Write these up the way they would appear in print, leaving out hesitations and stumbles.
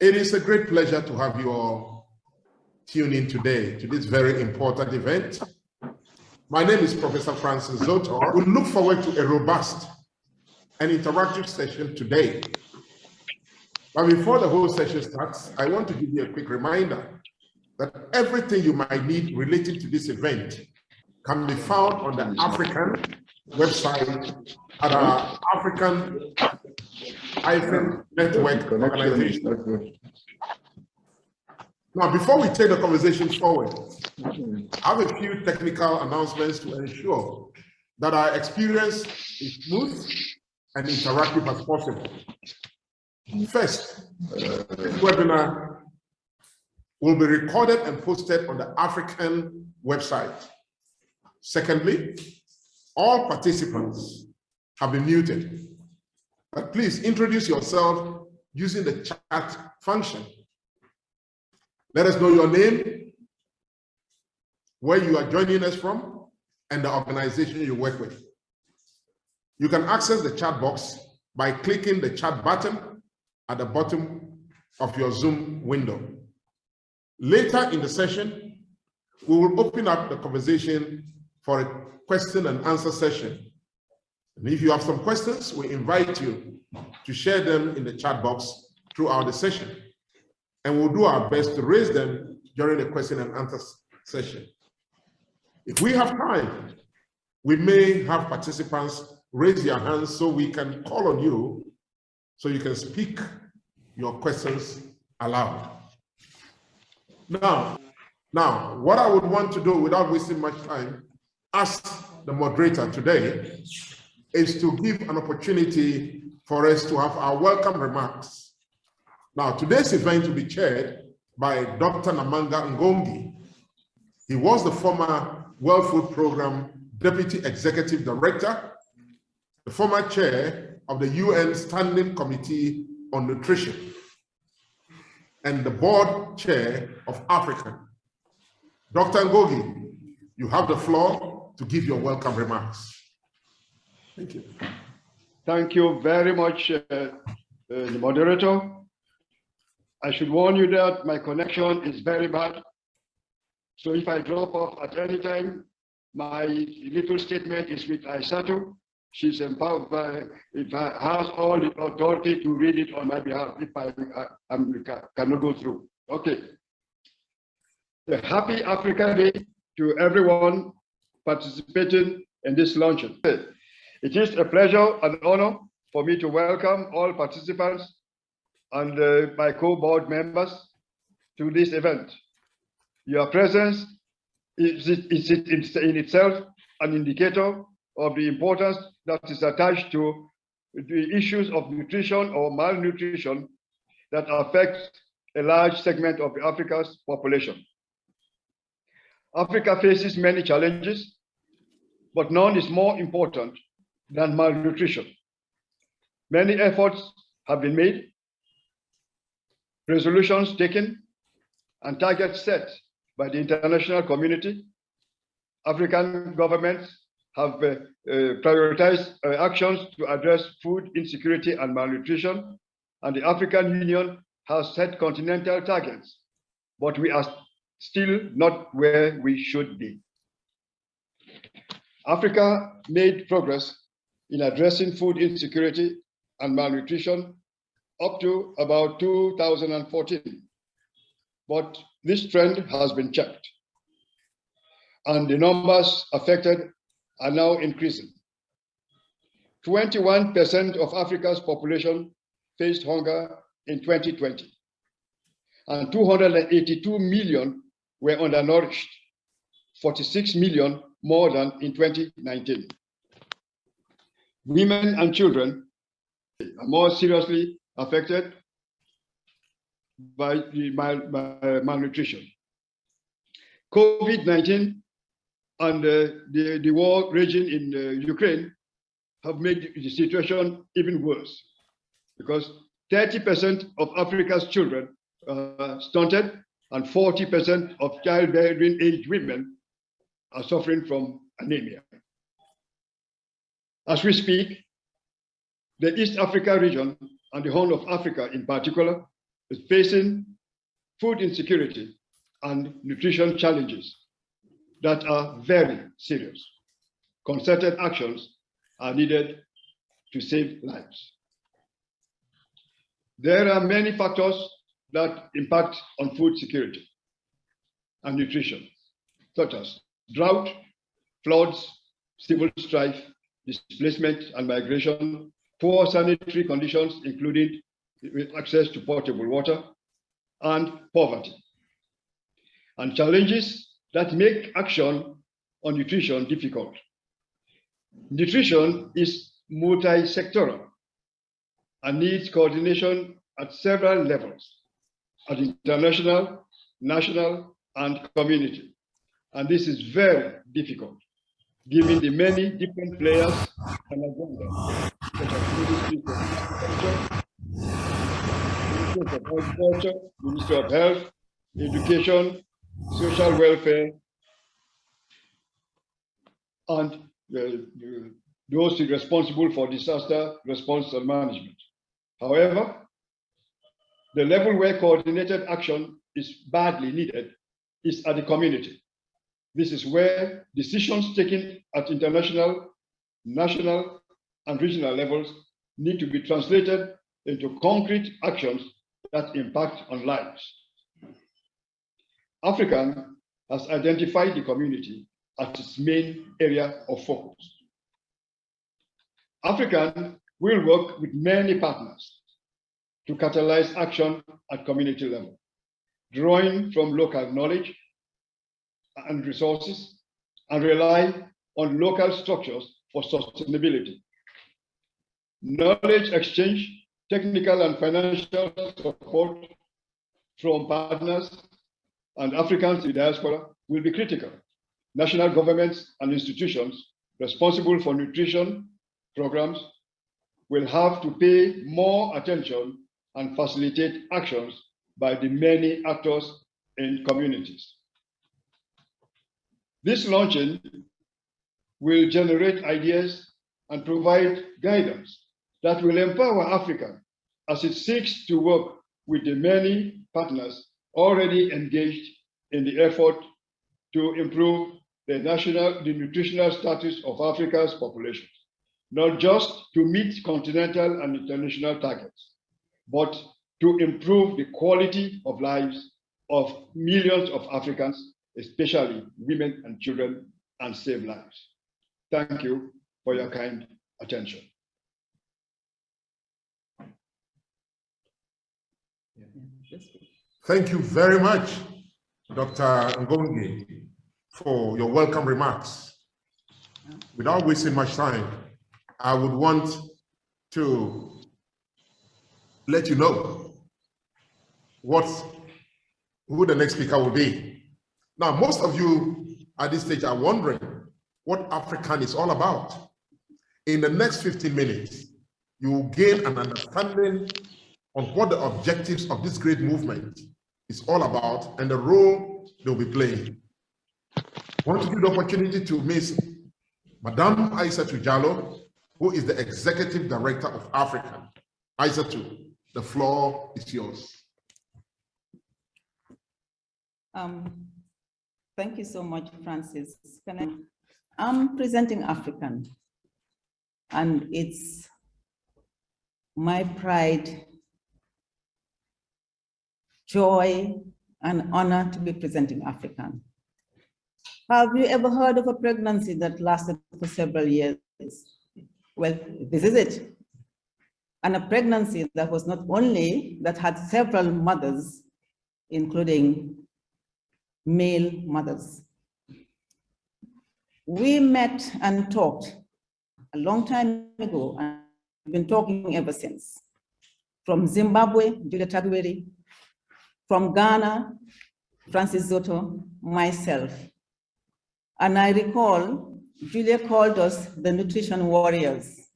It is a great pleasure to have you all tune in today to this very important event. My name is Professor Francis Zotor. We look forward to a robust and interactive session today. But before the whole session starts, I want to give you a quick reminder that everything you might need related to this event can be found on the AfriCAN website at our AfriCAN network organization. Now, before we take the conversation forward, I have a few technical announcements to ensure that our experience is smooth and interactive as possible. First, this webinar will be recorded and posted on the AfriCAN website. Secondly, all participants have been muted. But please introduce yourself using the chat function. Let us know your name, where you are joining us from, and the organization you work with. You can access the chat box by clicking the chat button at the bottom of your Zoom window. Later in the session, we will open up the conversation for a question and answer session. And if you have some questions, we invite you to share them in the chat box throughout the session. And we'll do our best to raise them during the question and answer session. If we have time, we may have participants raise their hands so we can call on you so you can speak your questions aloud. Now, what I would want to do without wasting much time, as the moderator today, is to give an opportunity for us to have our welcome remarks. Now, today's event will be chaired by Dr. Namanga Ngongi. He was the former World Food Program Deputy Executive Director, the former chair of the UN Standing Committee on Nutrition, and the board chair of AfriCAN. Dr. Ngongi, you have the floor to give your welcome remarks. Thank you. Thank you very much, the moderator. I should warn you that my connection is very bad. So if I drop off at any time, my little statement is with Aisato. She's empowered by, if I has all the authority to read it on my behalf, if I cannot go through. Okay. A happy Africa Day to everyone participating in this luncheon. It is a pleasure and honor for me to welcome all participants and my co-board members to this event. Your presence is in itself an indicator of the importance that is attached to the issues of nutrition or malnutrition that affect a large segment of Africa's population. Africa faces many challenges, but none is more important than malnutrition. Many efforts have been made, resolutions taken, and targets set by the international community. African governments have prioritized actions to address food insecurity and malnutrition, and the African Union has set continental targets, but we are still not where we should be. Africa made progress in addressing food insecurity and malnutrition up to about 2014. But this trend has been checked, and the numbers affected are now increasing. 21% of Africa's population faced hunger in 2020, and 282 million were undernourished, 46 million more than in 2019. Women and children are more seriously affected by the malnutrition. COVID-19 and the war raging in Ukraine have made the situation even worse, because 30% of Africa's children are stunted and 40% of childbearing age women are suffering from anemia. As we speak, the East Africa region and the Horn of Africa in particular is facing food insecurity and nutrition challenges that are very serious. Concerted actions are needed to save lives. There are many factors that impact on food security and nutrition, such as drought, floods, civil strife, displacement and migration, poor sanitary conditions, including access to potable water, and poverty. And challenges that make action on nutrition difficult. Nutrition is multi-sectoral and needs coordination at several levels, at international, national, and community. And this is very difficult, given the many different players and agendas, such as Agriculture, Ministry of Health, Education, Social Welfare, and those responsible for disaster response and management. However, the level where coordinated action is badly needed is at the community. This is where decisions taken at international, national, and regional levels need to be translated into concrete actions that impact on lives. AfriCAN has identified the community as its main area of focus. AfriCAN will work with many partners to catalyze action at community level, drawing from local knowledge and resources, and rely on local structures for sustainability. Knowledge exchange, technical and financial support from partners and Africans in diaspora will be critical. National governments and institutions responsible for nutrition programs will have to pay more attention and facilitate actions by the many actors in communities. This launching will generate ideas and provide guidance that will empower Africa as it seeks to work with the many partners already engaged in the effort to improve the nutritional status of Africa's population, not just to meet continental and international targets, but to improve the quality of lives of millions of Africans, especially women and children, and save lives. Thank you for your kind attention. Thank you very much, Dr. Ngonge, for your welcome remarks. Without wasting much time, I would want to let you know who the next speaker will be. Now, most of you at this stage are wondering what AfriCAN is all about. In the next 15 minutes, you will gain an understanding on what the objectives of this great movement is all about and the role they'll be playing. I want to give the opportunity to Ms. Madame Aissatou Diallo, who is the Executive Director of AfriCAN. Aissatou, the floor is yours. Thank you so much, Francis. I'm presenting AfriCAN, and it's my pride, joy, and honor to be presenting AfriCAN. Have you ever heard of a pregnancy that lasted for several years? Well, this is it. And a pregnancy that was not only, that had several mothers, including male mothers. We met and talked a long time ago, and we've been talking ever since. From Zimbabwe, Julia Tabueri, from Ghana, Francis Zotto, myself. And I recall Julia called us the nutrition warriors.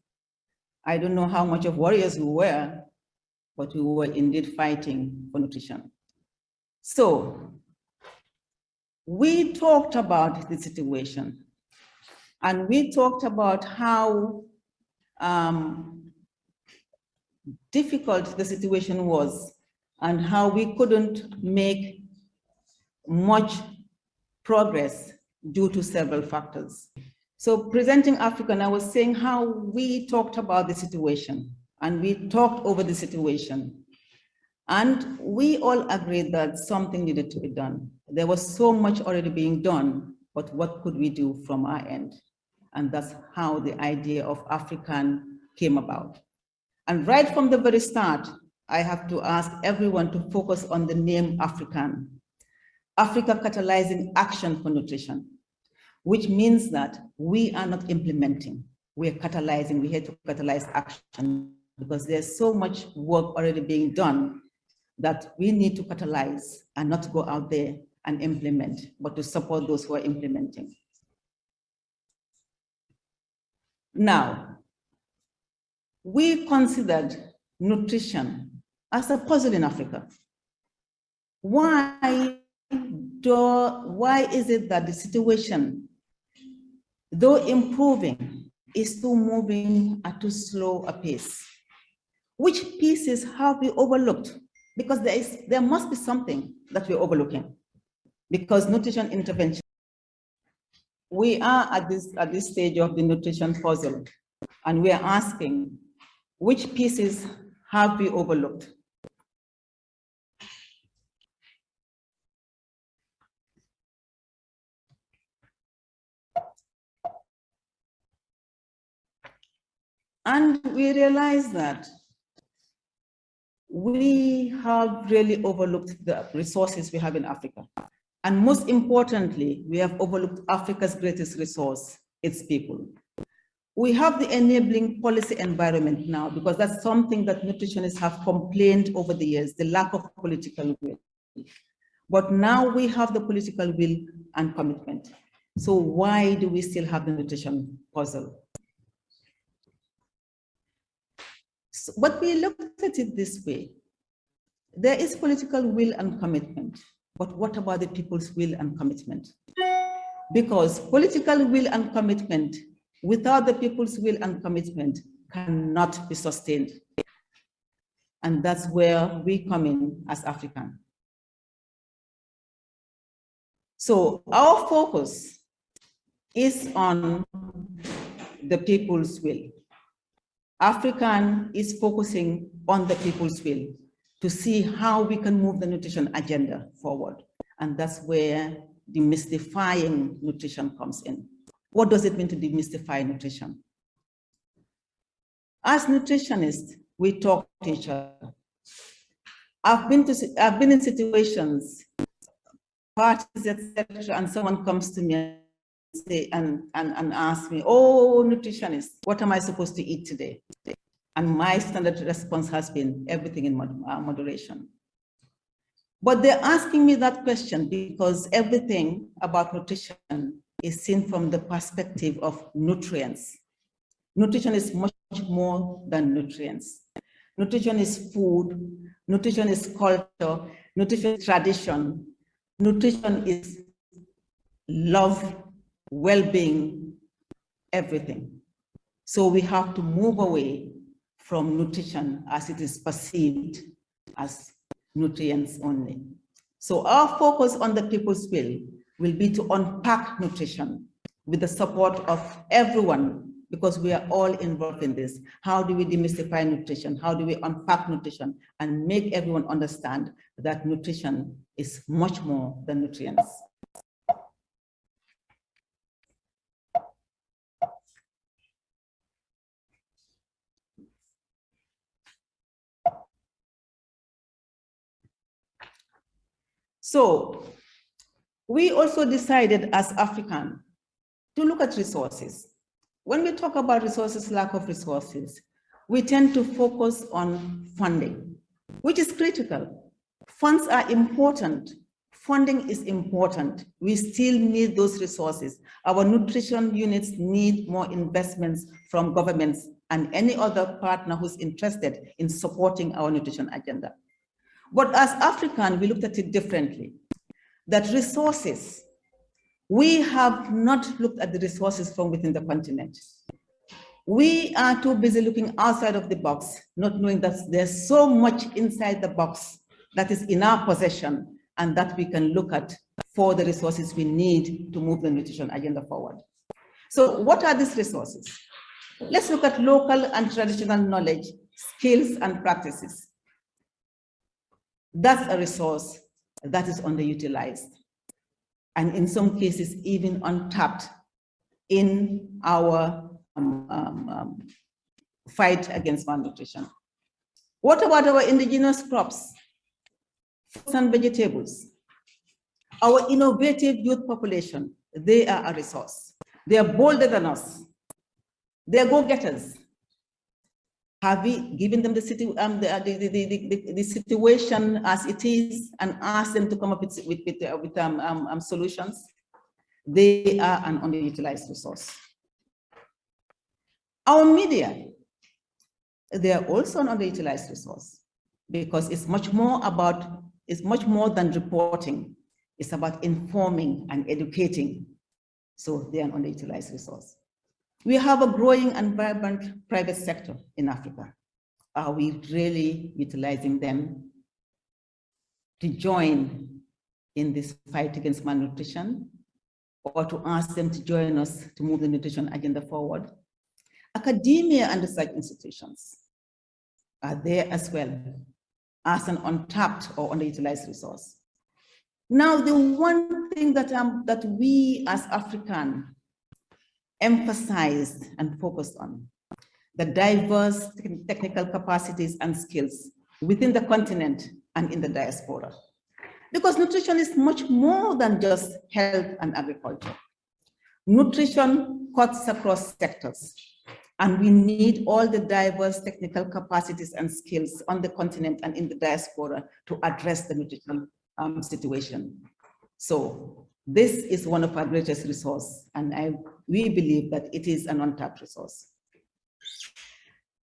I don't know how much of warriors we were, but we were indeed fighting for nutrition. So we talked about the situation, and we talked about how difficult the situation was and how we couldn't make much progress due to several factors. So presenting AfriCAN, I was saying how we talked about the situation and we talked over the situation. And we all agreed that something needed to be done. There was so much already being done, but what could we do from our end? And that's how the idea of AfriCAN came about. And right from the very start, I have to ask everyone to focus on the name AfriCAN, Africa Catalyzing Action for Nutrition, which means that we are not implementing, we are catalyzing, we're here to catalyze action because there's so much work already being done that we need to catalyze and not to go out there and implement, but to support those who are implementing. Now, we considered nutrition as a puzzle in Africa. Why is it that the situation, though improving, is still moving at too slow a pace? Which pieces have we overlooked? Because there must be something that we're overlooking. Because nutrition intervention, we are at this stage of the nutrition puzzle, and we are asking, which pieces have we overlooked? And we realize that we have really overlooked the resources we have in Africa. And most importantly, we have overlooked Africa's greatest resource, its people. We have the enabling policy environment now, because that's something that nutritionists have complained over the years, the lack of political will. But now we have the political will and commitment. So why do we still have the nutrition puzzle? So, but we looked at it this way. There is political will and commitment, but what about the people's will and commitment? Because political will and commitment without the people's will and commitment cannot be sustained. And that's where we come in as AfriCAN. So our focus is on the people's will. AfriCAN is focusing on the people's will to see how we can move the nutrition agenda forward. And that's where demystifying nutrition comes in. What does it mean to demystify nutrition? As nutritionists, we talk to each other. I've been in situations, parties, etc., and someone comes to me and say and ask me, "Oh, nutritionist, what am I supposed to eat today?" And my standard response has been everything in moderation. But they're asking me that question because everything about nutrition is seen from the perspective of nutrients. Nutrition is much more than nutrients. Nutrition is food, nutrition is culture, nutrition is tradition, nutrition is love, well-being, everything. So we have to move away from nutrition as it is perceived as nutrients only. So our focus on the people's will be to unpack nutrition with the support of everyone, because we are all involved in this. How do we demystify nutrition? How do we unpack nutrition and make everyone understand that nutrition is much more than nutrients? So we also decided as AfriCAN to look at resources. When we talk about resources, lack of resources, we tend to focus on funding, which is critical. Funds are important. Funding is important. We still need those resources. Our nutrition units need more investments from governments and any other partner who's interested in supporting our nutrition agenda. But as AfriCAN, we looked at it differently. That resources, we have not looked at the resources from within the continent. We are too busy looking outside of the box, not knowing that there's so much inside the box that is in our possession and that we can look at for the resources we need to move the nutrition agenda forward. So what are these resources? Let's look at local and traditional knowledge, skills, and practices. That's a resource that is underutilized, and in some cases, even untapped in our fight against malnutrition. What about our indigenous crops, fruits and vegetables? Our innovative youth population, they are a resource. They are bolder than us. They are go-getters. Have we given them the situation as it is and asked them to come up with solutions? They are an underutilized resource. Our media, they are also an underutilized resource because it's much more than reporting. It's about informing and educating. So they are an underutilized resource. We have a growing and vibrant private sector in Africa. Are we really utilizing them to join in this fight against malnutrition, or to ask them to join us to move the nutrition agenda forward? Academia and research institutions are there as well as an untapped or underutilized resource. Now, the one thing that we as AfriCAN emphasized and focused on, the diverse technical capacities and skills within the continent and in the diaspora. Because nutrition is much more than just health and agriculture. Nutrition cuts across sectors, and we need all the diverse technical capacities and skills on the continent and in the diaspora to address the nutrition situation. So this is one of our greatest resources, and we believe that it is an untapped resource.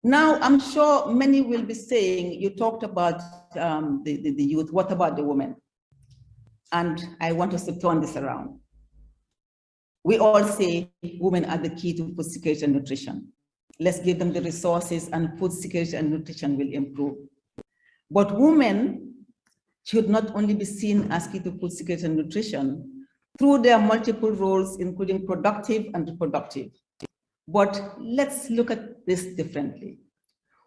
Now, I'm sure many will be saying, you talked about the youth, what about the women? And I want us to turn this around. We all say women are the key to food security and nutrition. Let's give them the resources and food security and nutrition will improve. But women should not only be seen as key to food security and nutrition through their multiple roles, including productive and reproductive. But let's look at this differently.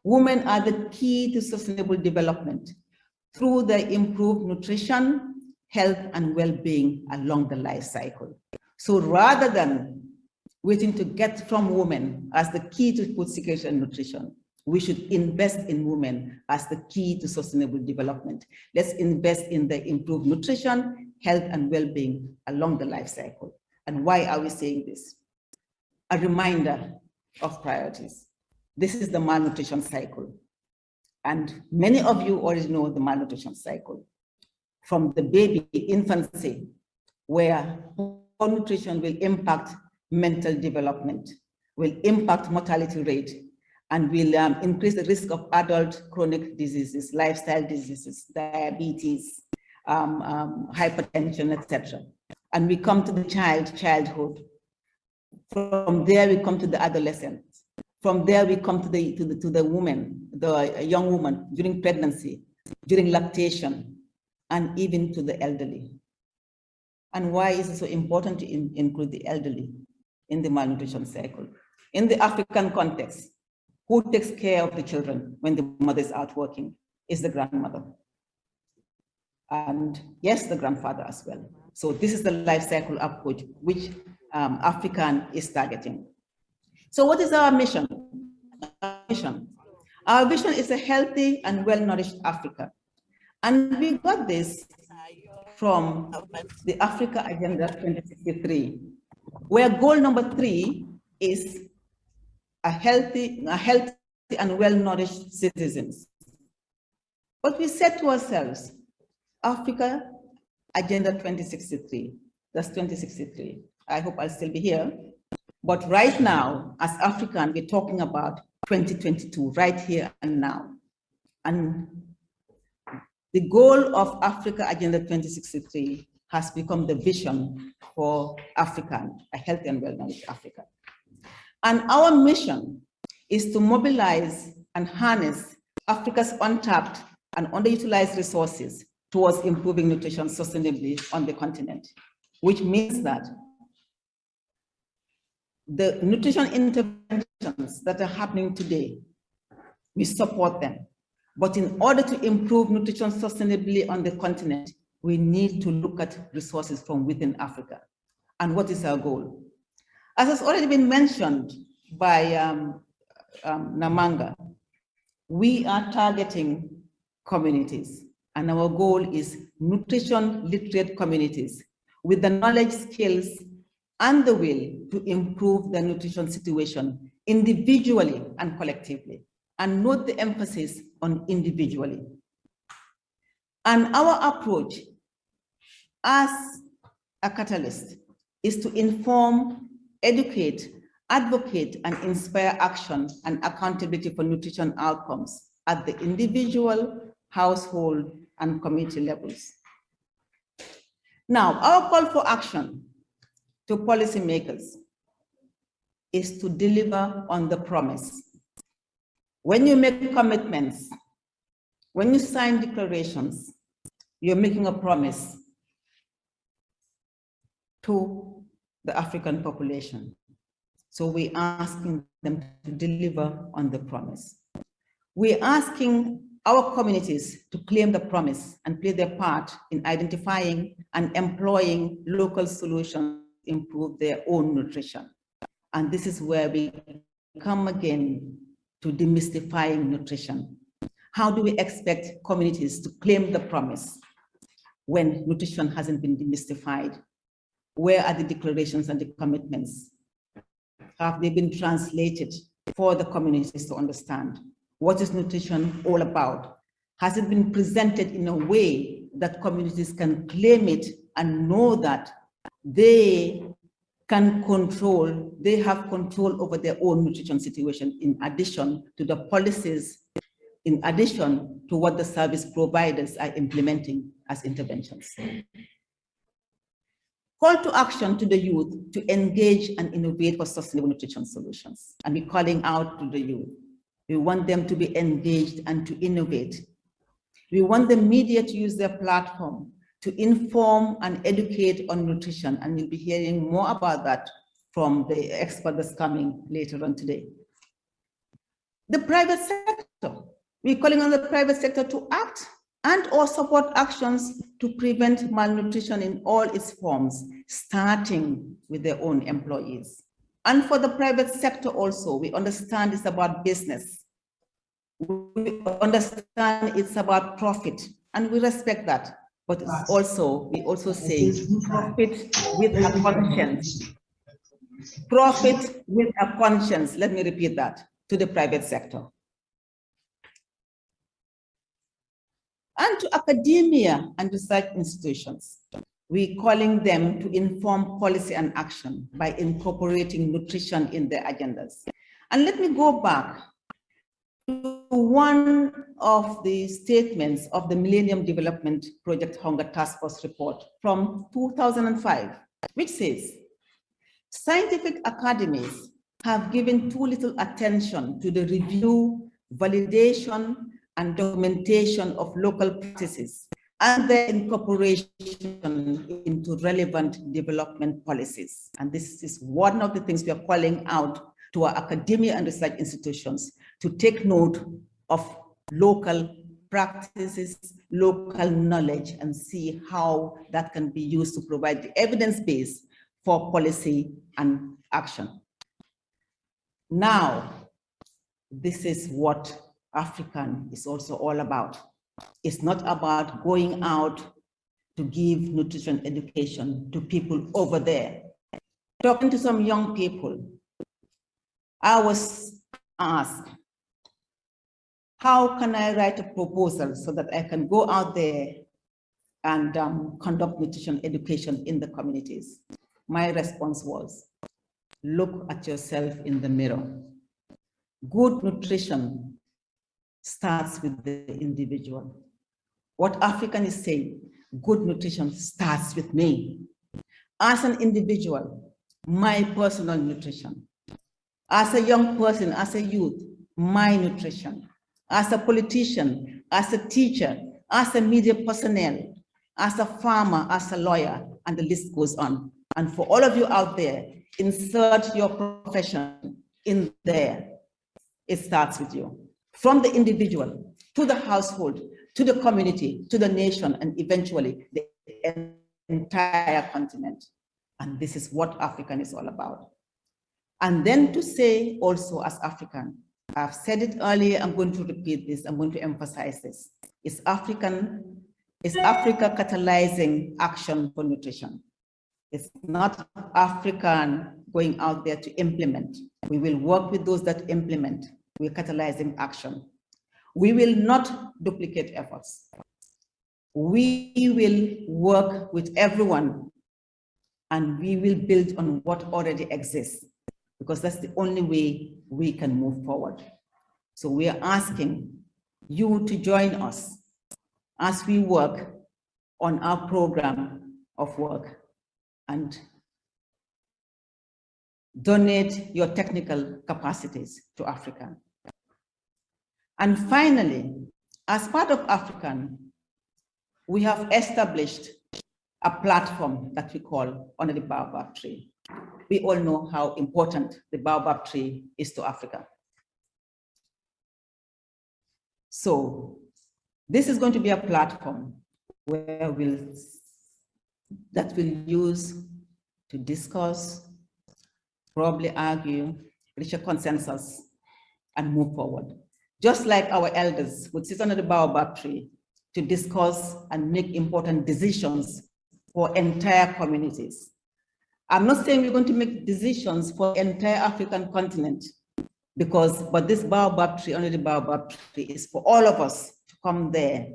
Women are the key to sustainable development through their improved nutrition, health, and well-being along the life cycle. So rather than waiting to get from women as the key to food security and nutrition, we should invest in women as the key to sustainable development. Let's invest in the improved nutrition, health, and well-being along the life cycle. And why are we saying this? A reminder of priorities. This is the malnutrition cycle. And many of you already know the malnutrition cycle. From the baby infancy, where poor nutrition will impact mental development, will impact mortality rate, and will increase the risk of adult chronic diseases, lifestyle diseases, diabetes, hypertension, etc. And we come to the childhood. From there, we come to the adolescent. From there, we come to the woman, the young woman during pregnancy, during lactation, and even to the elderly. And why is it so important to include the elderly in the malnutrition cycle? In the African context, who takes care of the children when the mother is out working? Is the grandmother. And yes, the grandfather as well. So this is the life cycle approach which AfriCAN is targeting. So what is our mission? Our vision is a healthy and well-nourished Africa. And we got this from the Africa Agenda 2063, where goal number 3 is a healthy and well-nourished citizens. But we said to ourselves, Africa Agenda 2063, that's 2063. I hope I'll still be here. But right now, as AfriCAN, we're talking about 2022, right here and now. And the goal of Africa Agenda 2063 has become the vision for AfriCAN, a healthy and well-nourished Africa. And our mission is to mobilize and harness Africa's untapped and underutilized resources towards improving nutrition sustainably on the continent, which means that the nutrition interventions that are happening today, we support them. But in order to improve nutrition sustainably on the continent, we need to look at resources from within Africa. And what is our goal? As has already been mentioned by Namanga, we are targeting communities, and our goal is nutrition literate communities with the knowledge, skills, and the will to improve their nutrition situation individually and collectively. And note the emphasis on individually. And our approach as a catalyst is to inform, educate, advocate, and inspire action and accountability for nutrition outcomes at the individual, household, and community levels. Now, our call for action to policymakers is to deliver on the promise. When you make commitments, when you sign declarations, you're making a promise to the African population. So we're asking them to deliver on the promise. We're asking our communities to claim the promise and play their part in identifying and employing local solutions to improve their own nutrition. And this is where we come again to demystifying nutrition. How do we expect communities to claim the promise when nutrition hasn't been demystified? Where are the declarations and the commitments? Have they been translated for the communities to understand? What is nutrition all about? Has it been presented in a way that communities can claim it and know that they can control, they have control over their own nutrition situation in addition to the policies, in addition to what the service providers are implementing as interventions. Call to action to the youth to engage and innovate for sustainable nutrition solutions. And we're calling out to the youth. We want them to be engaged and to innovate. We want the media to use their platform to inform and educate on nutrition. And you'll be hearing more about that from the expert that's coming later on today. The private sector. We're calling on the private sector to act and or support actions to prevent malnutrition in all its forms, starting with their own employees. And for the private sector also, we understand it's about business. We understand it's about profit, and we respect that. But it's also, we also say profit with a conscience. Profit with a conscience, let me repeat that, to the private sector. And to academia and research institutions, we're calling them to inform policy and action by incorporating nutrition in their agendas. And let me go back to one of the statements of the Millennium Development Project Hunger Task Force report from 2005, which says, scientific academies have given too little attention to the review, validation, and documentation of local practices and their incorporation into relevant development policies. And this is one of the things we are calling out to our academia and research institutions to take note of local practices, local knowledge, and see how that can be used to provide the evidence base for policy and action. Now, this is what AfriCAN is also all about. It's not about going out to give nutrition education to people over there. Talking to some young people, I was asked, how can I write a proposal so that I can go out there and conduct nutrition education in the communities? My response was, look at yourself in the mirror. Good nutrition starts with the individual. What AfriCAN is saying, good nutrition starts with me. As an individual, my personal nutrition. As a young person, as a youth, my nutrition. As a politician, as a teacher, as a media personnel, as a farmer, as a lawyer, and the list goes on. And for all of you out there, insert your profession in there. It starts with you. From the individual, to the household, to the community, to the nation, and eventually the entire continent. And this is what AfriCAN is all about. And then to say also as AfriCAN, I've said it earlier, I'm going to repeat this, I'm going to emphasize this. It's Africa catalyzing action for nutrition. It's not AfriCAN going out there to implement. We will work with those that implement. We're catalyzing action. We will not duplicate efforts. We will work with everyone and we will build on what already exists, because that's the only way we can move forward. So we are asking you to join us as we work on our program of work and donate your technical capacities to AfriCAN. And finally, as part of AfriCAN, we have established a platform that we call Under the Baobab Tree. We all know how important the Baobab tree is to Africa. So this is going to be a platform where we'll use to discuss, probably argue, reach a consensus, and move forward. Just like our elders would sit under the Baobab tree to discuss and make important decisions for entire communities. I'm not saying we're going to make decisions for the entire African continent, but this Baobab tree, under the Baobab tree, is for all of us to come there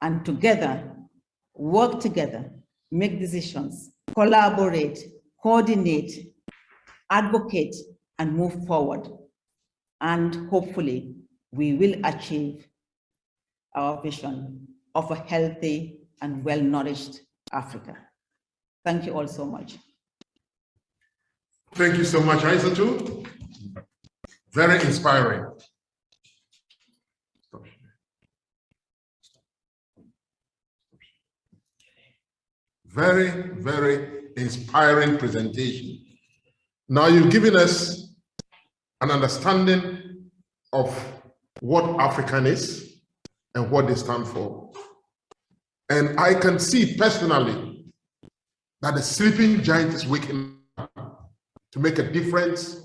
and together, work together, make decisions, collaborate, coordinate, advocate, and move forward. And hopefully, we will achieve our vision of a healthy and well-nourished Africa. Thank you all so much. Thank you so much, Aissatou. Very inspiring. Very, very inspiring presentation. Now you've given us an understanding of what AfriCAN is and what they stand for. And I can see personally that the sleeping giant is waking up to make a difference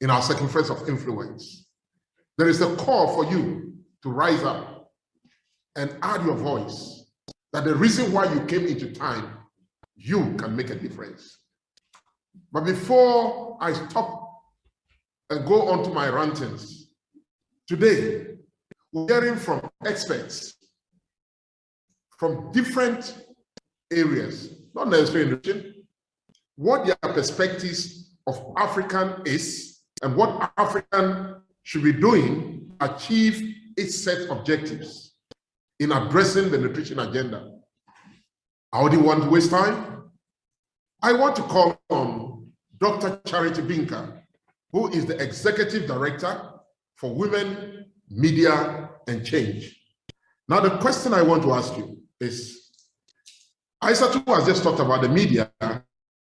in our circumference of influence. There is a call for you to rise up and add your voice, that the reason why you came into time, you can make a difference. But before I stop and go on to my rantings, today, we're hearing from experts from different areas, not necessarily nutrition, what their perspectives of AfriCAN is and what AfriCAN should be doing to achieve its set objectives in addressing the nutrition agenda. I wouldn't want to waste time. I want to call on Dr. Charity Binka, who is the Executive Director for Women, Media, and Change. Now, the question I want to ask you is, Aissatou has just talked about the media and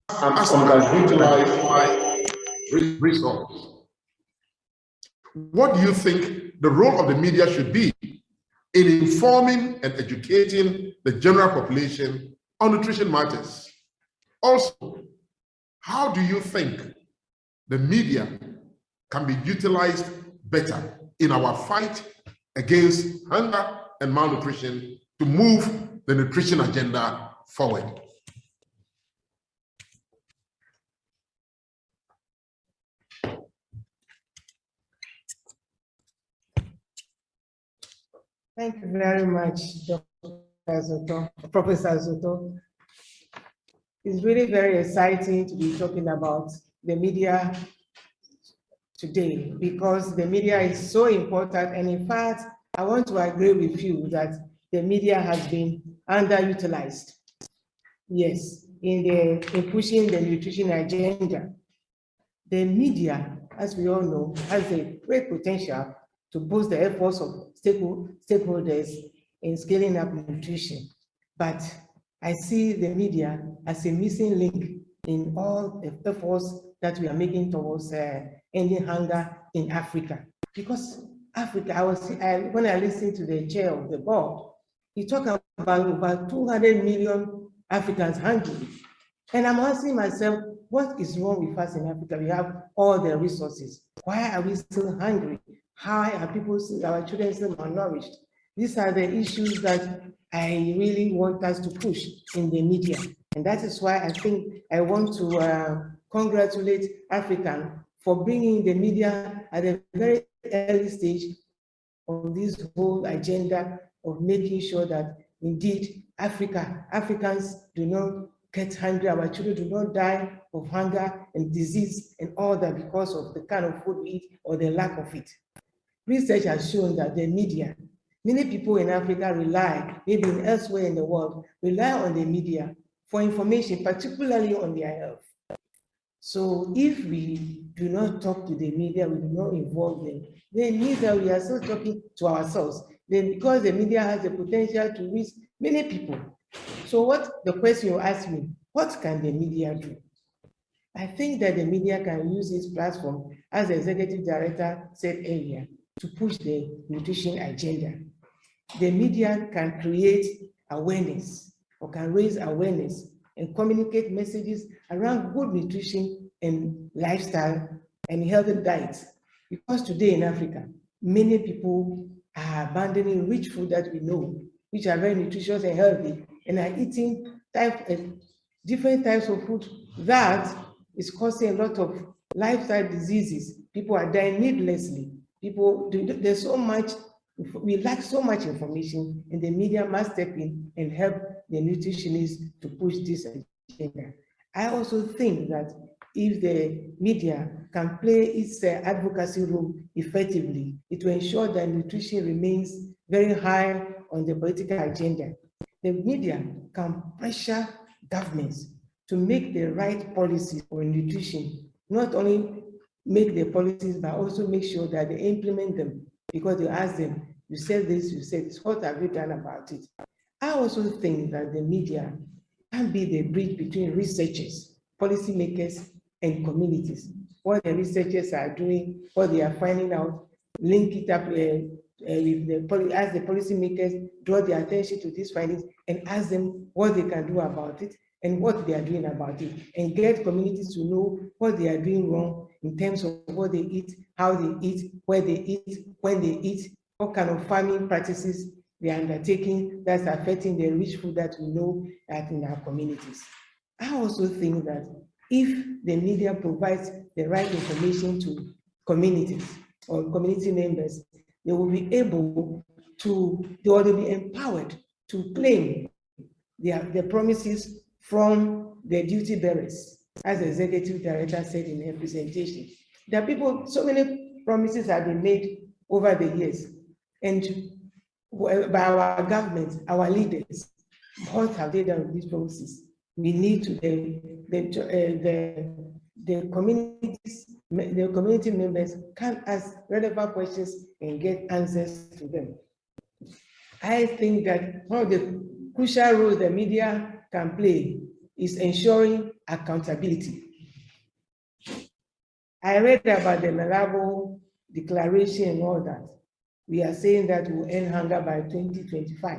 as utilized resource. What do you think the role of the media should be in informing and educating the general population on nutrition matters? Also, how do you think the media can be utilized better in our fight against hunger and malnutrition to move the nutrition agenda forward? Thank you very much, Dr. Azoto, Professor Azoto. It's really very exciting to be talking about the media today, because the media is so important. And in fact, I want to agree with you that the media has been underutilized. Yes, in pushing the nutrition agenda. The media, as we all know, has a great potential to boost the efforts of stakeholders in scaling up nutrition. But I see the media as a missing link in all the efforts that we are making towards ending hunger in Africa. Because Africa, when I listened to the chair of the board, he talked about over 200 million Africans hungry. And I'm asking myself, what is wrong with us in Africa? We have all the resources. Why are we still hungry? How are our children still malnourished? These are the issues that I really want us to push in the media. And that is why I think I want to congratulate AfriCAN for bringing the media at a very early stage of this whole agenda of making sure that indeed Africans do not get hungry, our children do not die of hunger and disease and all that because of the kind of food we eat or the lack of it. Research has shown that the media, many people in Africa rely, maybe elsewhere in the world, rely on the media for information, particularly on their health. So if we do not talk to the media, we do not involve them, then neither we are still talking to ourselves. Then because the media has the potential to reach many people. So what the question you asked me, what can the media do? I think that the media can use its platform, as the executive director said earlier, to push the nutrition agenda. The media can create awareness or can raise awareness and communicate messages around good nutrition and lifestyle and healthy diets. Because today in Africa, many people are abandoning rich food that we know, which are very nutritious and healthy, and are eating different types of food that is causing a lot of lifestyle diseases. People are dying needlessly. There's so much, we lack so much information, and the media must step in and help the nutritionists to push this agenda. I also think that if the media can play its advocacy role effectively, it will ensure that nutrition remains very high on the political agenda. The media can pressure governments to make the right policies on nutrition, not only make the policies, but also make sure that they implement them, because they ask them, you said this, what have you done about it? I also think that the media can be the bridge between researchers, policymakers, and communities. What the researchers are doing, what they are finding out, link it up ask the policymakers, draw their attention to these findings, and ask them what they can do about it and what they are doing about it, and get communities to know what they are doing wrong in terms of what they eat, how they eat, where they eat, when they eat, what kind of farming practices they are undertaking that's affecting the rich food that we know that in our communities. I also think that if the media provides the right information to communities or community members, they will be able to, they will be empowered to claim their promises from the duty bearers, as the executive director said in her presentation. There are people, so many promises have been made over the years, and by our government, our leaders, what have they done with these promises? We need to the community members can ask relevant questions and get answers to them. I think that one of the crucial roles the media can play is ensuring accountability. I read about the Malabo Declaration and all that. We are saying that we'll end hunger by 2025.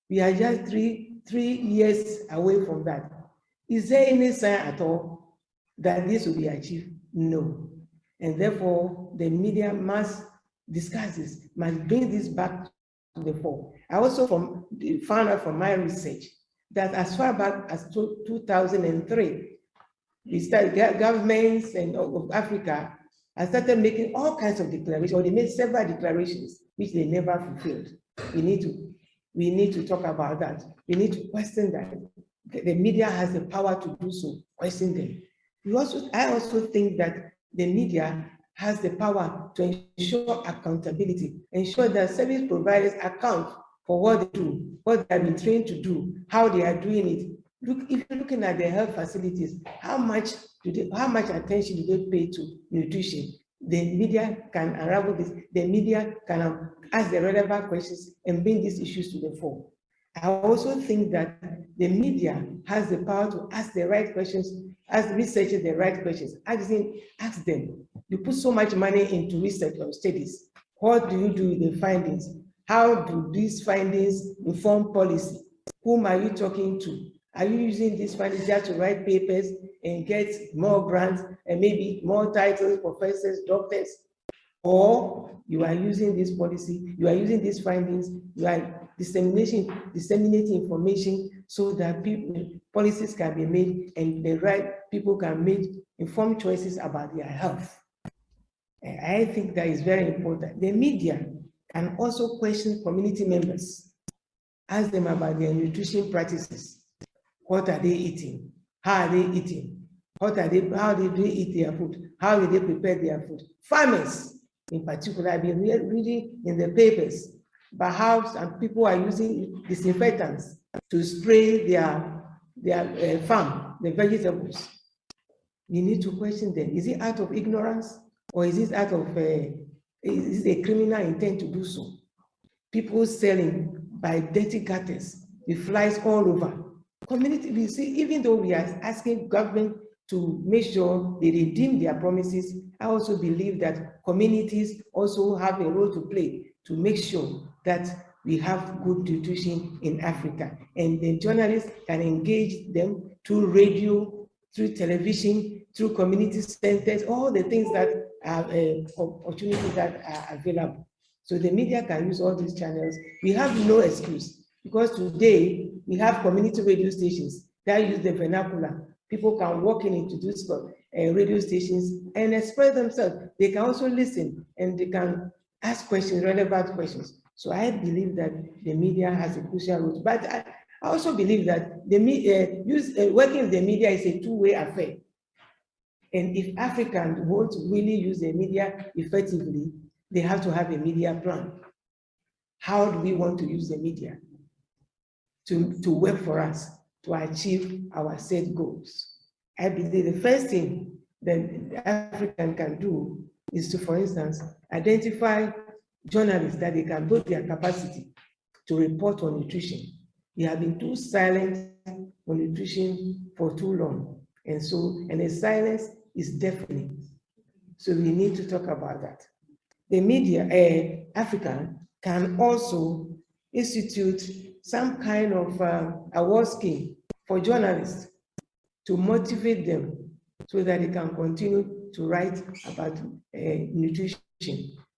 We are just three years away from that. Is there any sign at all that this will be achieved? No. And therefore, the media must discuss this, must bring this back to the fore. I also found out from my research that as far back as 2003, we started, governments of Africa have started making all kinds of declarations, or they made several declarations, which they never fulfilled. We need to talk about that. We need to question that. The media has the power to do so, question them. I also think that the media has the power to ensure accountability, ensure that service providers account for what they do, what they have been trained to do, how they are doing it. Look, if you're looking at the health facilities, how much attention do they pay to nutrition? the media can unravel this, the media can ask the relevant questions and bring these issues to the fore. I also think that the media has the power to ask the right questions, ask researchers the right questions, ask them, you put so much money into research or studies, what do you do with the findings? How do these findings inform policy? Whom are you talking to? Are you using these findings just to write papers and get more grants and maybe more titles, professors, doctors? Or you are using this policy, you are using these findings, you are disseminating information so that policies can be made and the right people can make informed choices about their health. And I think that is very important. The media can also question community members, ask them about their nutrition practices. What are they eating? How are they eating? How do they eat their food? How do they prepare their food? Farmers, in particular, I've been reading in the papers about how some people are using disinfectants to spray their farm, the vegetables. We need to question them. Is it out of ignorance or is it out of is it a criminal intent to do so? People selling by dirty gutters with flies all over. Community, we see, even though we are asking government to make sure they redeem their promises, I also believe that communities also have a role to play to make sure that we have good nutrition in Africa. And the journalists can engage them through radio, through television, through community centers, all the things that are opportunities that are available. So the media can use all these channels. We have no excuse because today we have community radio stations that use the vernacular. People can walk in into these radio stations and express themselves. They can also listen and they can ask questions, relevant questions. So I believe that the media has a crucial role. But I also believe that the working with the media is a two-way affair. And if Africans want to really use the media effectively, they have to have a media plan. How do we want to use the media to work for us to achieve our set goals? I believe the first thing that African can do is to, for instance, identify journalists that they can build their capacity to report on nutrition. We have been too silent on nutrition for too long. And the silence is deafening. So we need to talk about that. The media, AfriCAN, can also institute some kind of award scheme for journalists to motivate them so that they can continue to write about nutrition.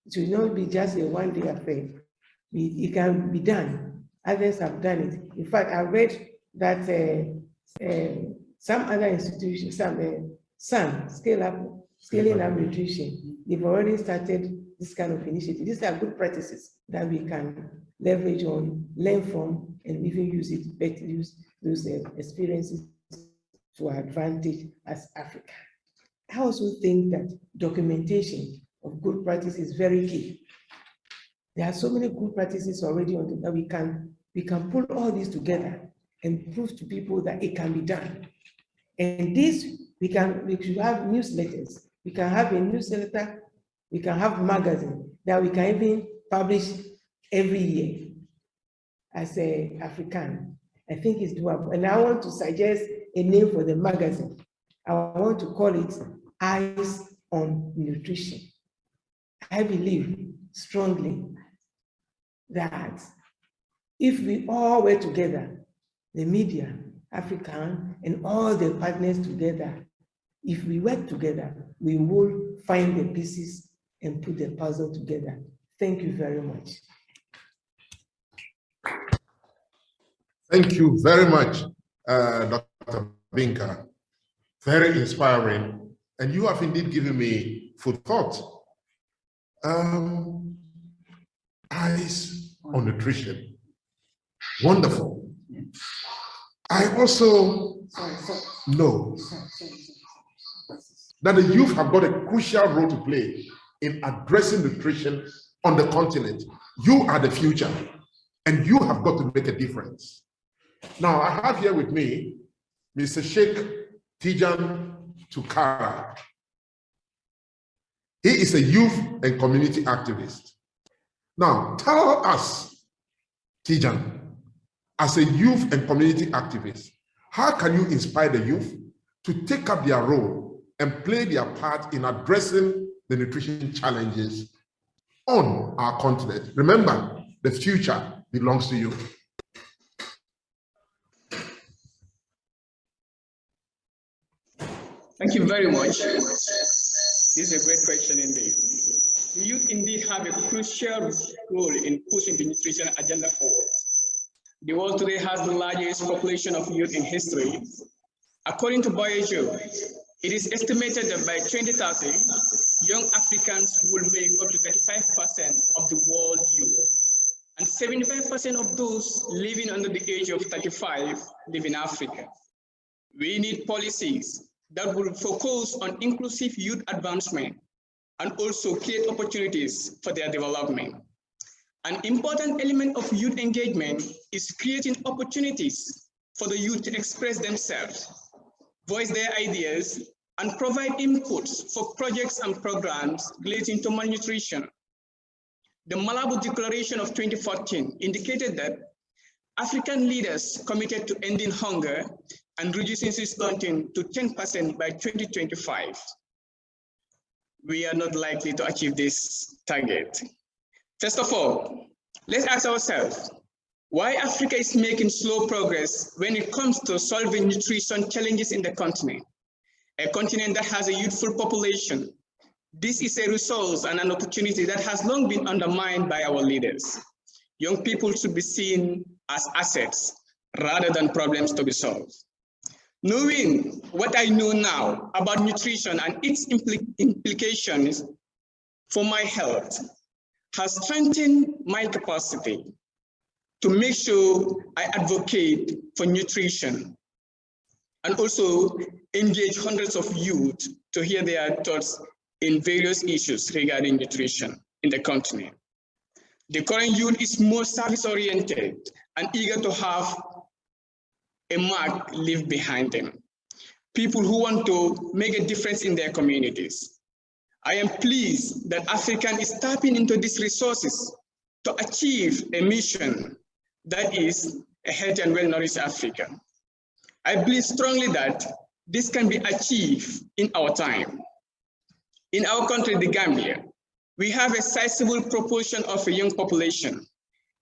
It will not be just a one-day affair. It can be done. Others have done it. In fact, I read that some other institutions, scaling up nutrition, they've already started this kind of initiative. These are good practices that we can leverage on, learn from, and even use those experiences to our advantage as Africa. I also think that documentation of good practice is very key. There are so many good practices already on that we can pull all these together and prove to people that it can be done. And this, we should have newsletters. We can have a newsletter, we can have magazine that we can even publish every year as a AfriCAN. I think it's doable. And I want to suggest a name for the magazine. I want to call it Eyes on Nutrition. I believe strongly that if we all were together, the media, AfriCAN, and all the partners together, if we work together, we will find the pieces and put the puzzle together. Thank you very much. Thank you very much, Dr. Binka. Very inspiring. And you have indeed given me food thought. Eyes on nutrition. Wonderful. I also know that the youth have got a crucial role to play in addressing nutrition on the continent. You are the future, and you have got to make a difference. Now, I have here with me Mr. Sheikh Tijan Tukara. He is a youth and community activist. Now, tell us, Tijan, as a youth and community activist, how can you inspire the youth to take up their role and play their part in addressing the nutrition challenges on our continent? Remember, the future belongs to you. Thank you very much. This is a great question indeed. The youth indeed have a crucial role in pushing the nutrition agenda forward. The world today has the largest population of youth in history. According to Voyager, it is estimated that by 2030, young Africans will make up to 35% of the world youth. And 75% of those living under the age of 35 live in Africa. We need policies that will focus on inclusive youth advancement and also create opportunities for their development. An important element of youth engagement is creating opportunities for the youth to express themselves, voice their ideas, and provide inputs for projects and programs relating to malnutrition. The Malabo Declaration of 2014 indicated that African leaders committed to ending hunger and reducing stunting to 10% by 2025. We are not likely to achieve this target. First of all, let's ask ourselves why Africa is making slow progress when it comes to solving nutrition challenges in the continent, a continent that has a youthful population. This is a resource and an opportunity that has long been undermined by our leaders. Young people should be seen as assets rather than problems to be solved. Knowing what I know now about nutrition and its implications for my health has strengthened my capacity to make sure I advocate for nutrition and also engage hundreds of youth to hear their thoughts in various issues regarding nutrition in the continent. The current youth is more service-oriented and eager to have a mark leave behind them. People who want to make a difference in their communities. I am pleased that AfriCAN is tapping into these resources to achieve a mission that is a healthy and well-nourished Africa. I believe strongly that this can be achieved in our time. In our country, the Gambia, we have a sizable proportion of a young population,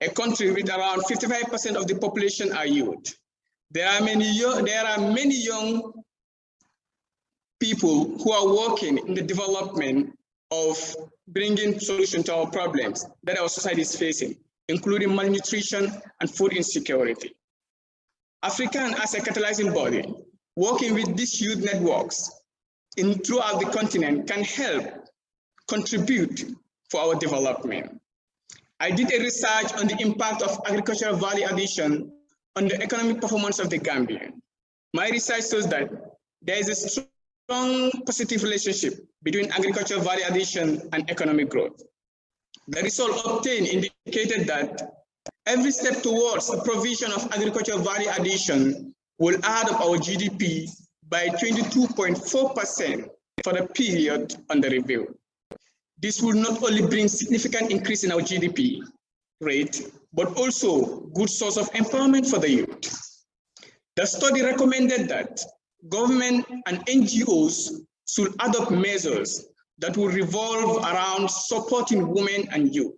a country with around 55% of the population are youth. There are many young people who are working in the development of bringing solutions to our problems that our society is facing, including malnutrition and food insecurity. AfriCAN, as a catalyzing body, working with these youth networks throughout the continent, can help contribute for our development. I did a research on the impact of agricultural value addition on the economic performance of the Gambia. My research shows that there is a strong positive relationship between agricultural value addition and economic growth. The result obtained indicated that every step towards the provision of agricultural value addition will add up our GDP by 22.4% for the period under review. This will not only bring significant increase in our GDP rate, but also good source of empowerment for the youth. The study recommended that government and NGOs should adopt measures that will revolve around supporting women and youth.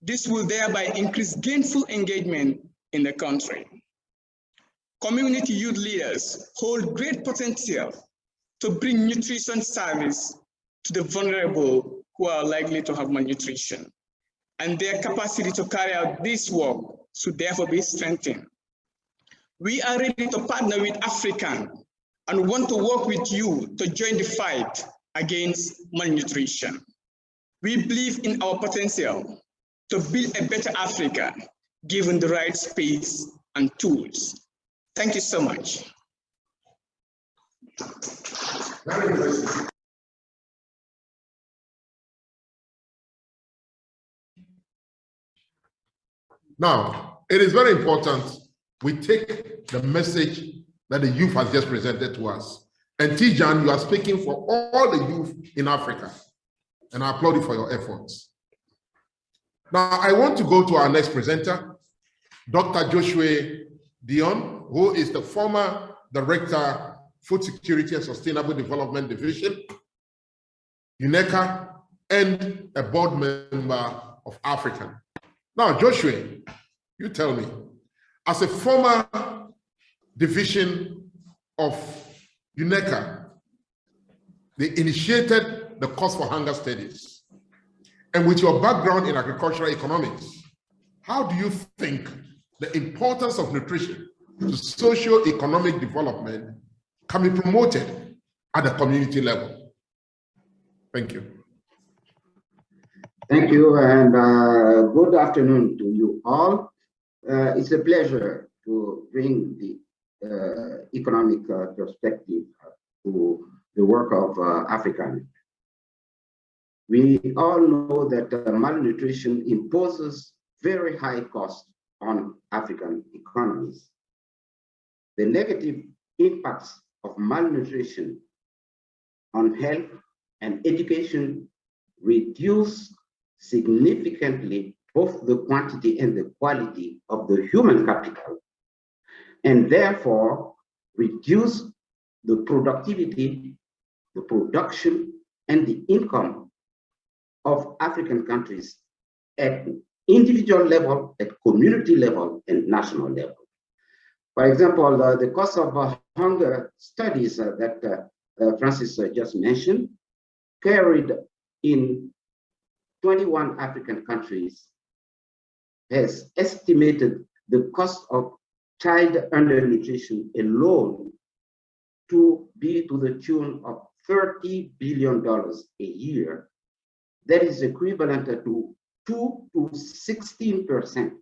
This will thereby increase gainful engagement in the country. Community youth leaders hold great potential to bring nutrition service to the vulnerable who are likely to have malnutrition, and their capacity to carry out this work should therefore be strengthened. We are ready to partner with AfriCAN and want to work with you to join the fight against malnutrition. We believe in our potential to build a better Africa, given the right space and tools. Thank you so much. Now, it is very important we take the message that the youth has just presented to us. And Tijan, you are speaking for all the youth in Africa. and I applaud you for your efforts. Now, I want to go to our next presenter, Dr. Joshua Dion, who is the former Director, Food Security and Sustainable Development Division, UNECA, and a board member of AfriCAN. Now, Joshua, you tell me, as a former division of UNECA, they initiated the Cause for Hunger studies. And with your background in agricultural economics, how do you think the importance of nutrition to socio-economic development can be promoted at the community level? Thank you. Thank you, and good afternoon to you all. It's a pleasure to bring the economic perspective to the work of AfriCAN. We all know that malnutrition imposes very high costs on African economies. The negative impacts of malnutrition on health and education reduce significantly both the quantity and the quality of the human capital, and therefore reduce the productivity, the production, and the income of African countries at individual level, at community level, and national level. For example, the cost of hunger studies that Francis just mentioned carried in 21 African countries has estimated the cost of child undernutrition alone to be to the tune of $30 billion a year. That is equivalent to 2 to 16%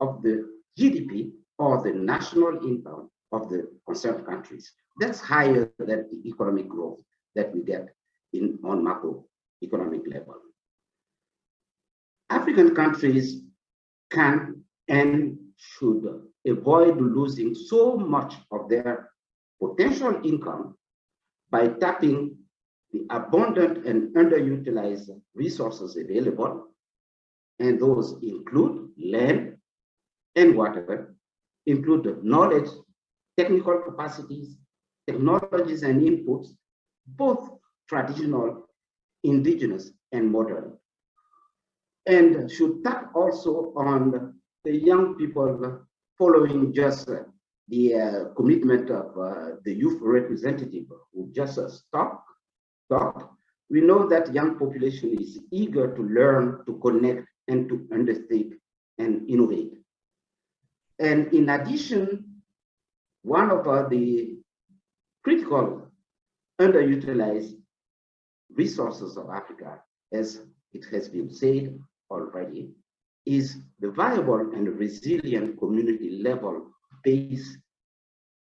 of the GDP or the national income of the concerned countries. That's higher than the economic growth that we get on macroeconomic level. African countries can and should avoid losing so much of their potential income by tapping the abundant and underutilized resources available, and those include land and water, include knowledge, technical capacities, technologies and inputs, both traditional, indigenous, and modern. And should tap also on the young people following just the commitment of the youth representative who just talked. We know that young population is eager to learn, to connect, and to understand and innovate. And in addition, one of the critical underutilized resources of Africa, as it has been said already, is the viable and resilient community level based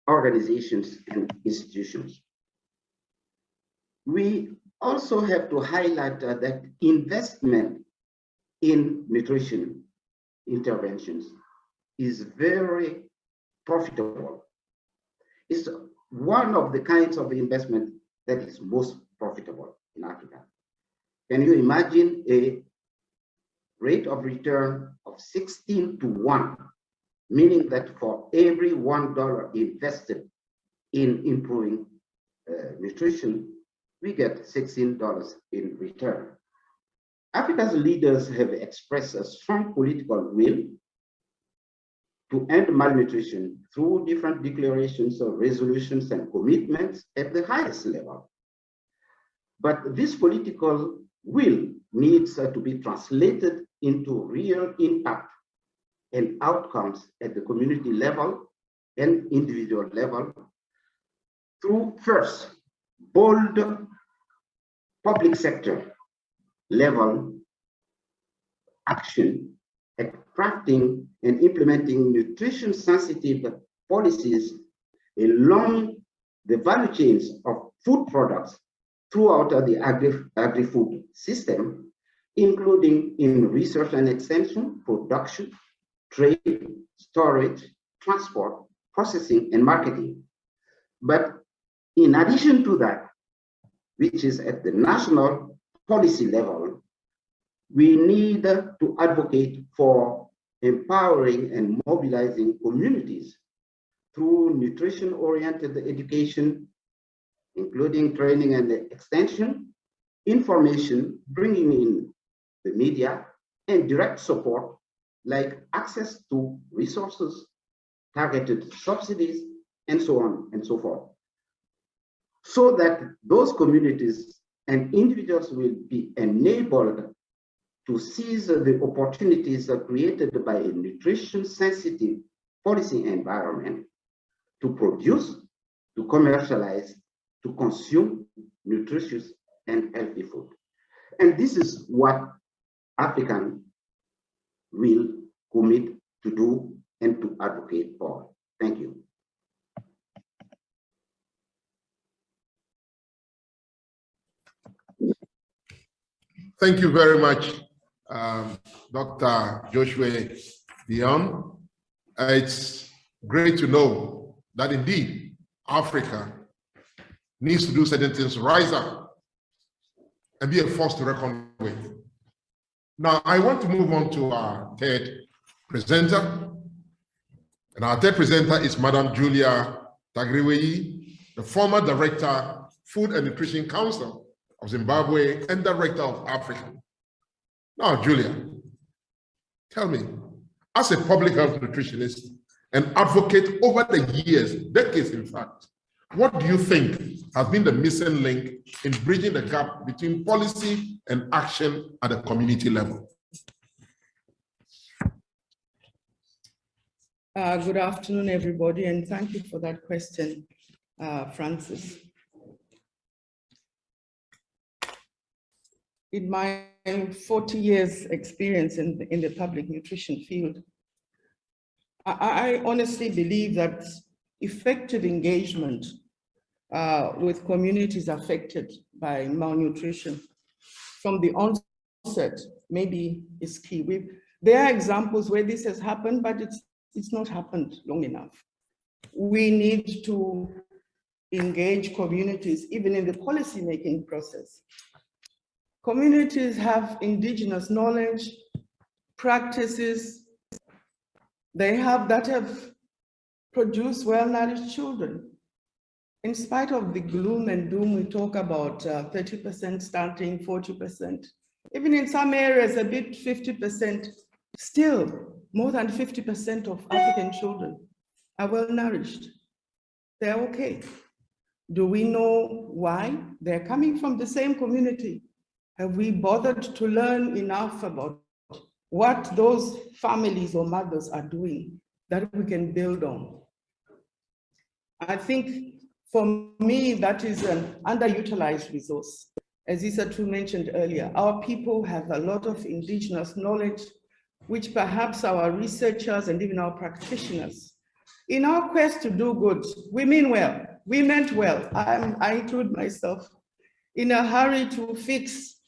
organizations and institutions. We also have to highlight that investment in nutrition interventions is very profitable. It's one of the kinds of investment that is most profitable in Africa. Can you imagine a rate of return of 16 to 1, meaning that for every $1 invested in improving nutrition, we get $16 in return. Africa's leaders have expressed a strong political will to end malnutrition through different declarations or resolutions and commitments at the highest level. But this political will needs to be translated into real impact and outcomes at the community level and individual level through, first, bold public sector level action at crafting and implementing nutrition sensitive policies along the value chains of food products throughout the agri-food system, including in research and extension, production, trade, storage, transport, processing, and marketing. But in addition to that, which is at the national policy level, we need to advocate for empowering and mobilizing communities through nutrition-oriented education, including training and extension, information, bringing in the media, and direct support like access to resources, targeted subsidies, and so on and so forth, so that those communities and individuals will be enabled to seize the opportunities created by a nutrition-sensitive policy environment to produce, to commercialize, to consume nutritious and healthy food. And this is what AfriCAN will commit to do and to advocate for. Thank you. Thank you very much, Dr. Joshua Dion. It's great to know that indeed Africa needs to do certain things, rise up and be a force to reckon with. Now, I want to move on to our third presenter. And our third presenter is Madam Julia Tagriweyi, the former Director, Food and Nutrition Council of Zimbabwe and Director of AfriCAN. Now, Julia, tell me, as a public health nutritionist and advocate over the years, decades in fact, what do you think has been the missing link in bridging the gap between policy and action at the community level? Good afternoon, everybody, and thank you for that question, Francis. In my 40 years experience in the public nutrition field, I honestly believe that effective engagement with communities affected by malnutrition from the onset maybe is key. There are examples where this has happened, but it's not happened long enough. We need to engage communities even in the policy-making process. Communities have indigenous knowledge, practices, that have produced well-nourished children. In spite of the gloom and doom, we talk about 30% stunting, 40%, even in some areas a bit 50%, still more than 50% of African children are well-nourished. They're okay. Do we know why? They're coming from the same community. Have we bothered to learn enough about what those families or mothers are doing that we can build on? I think for me, that is an underutilized resource. As Isatu mentioned earlier, our people have a lot of indigenous knowledge, which perhaps our researchers and even our practitioners, in our quest to do good, we mean well, we meant well, I include myself, in a hurry to fix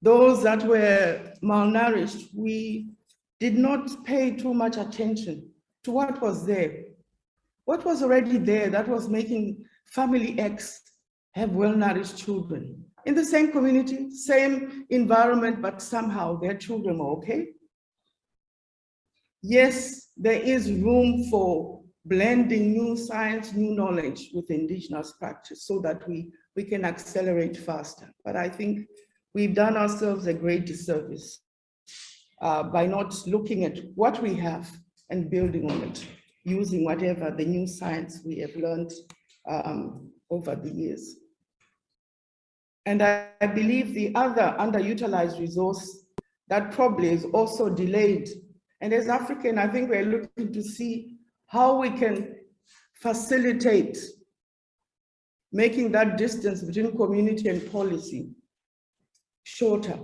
those that were malnourished, we did not pay too much attention to what was there. What was already there that was making family X have well-nourished children in the same community, same environment, but somehow their children are okay. Yes, there is room for blending new science, new knowledge with indigenous practice so that we can accelerate faster. But I think we've done ourselves a great disservice by not looking at what we have and building on it, using whatever the new science we have learned over the years. And I believe the other underutilized resource that probably is also delayed. And as AfriCAN, I think we're looking to see how we can facilitate making that distance between community and policy shorter.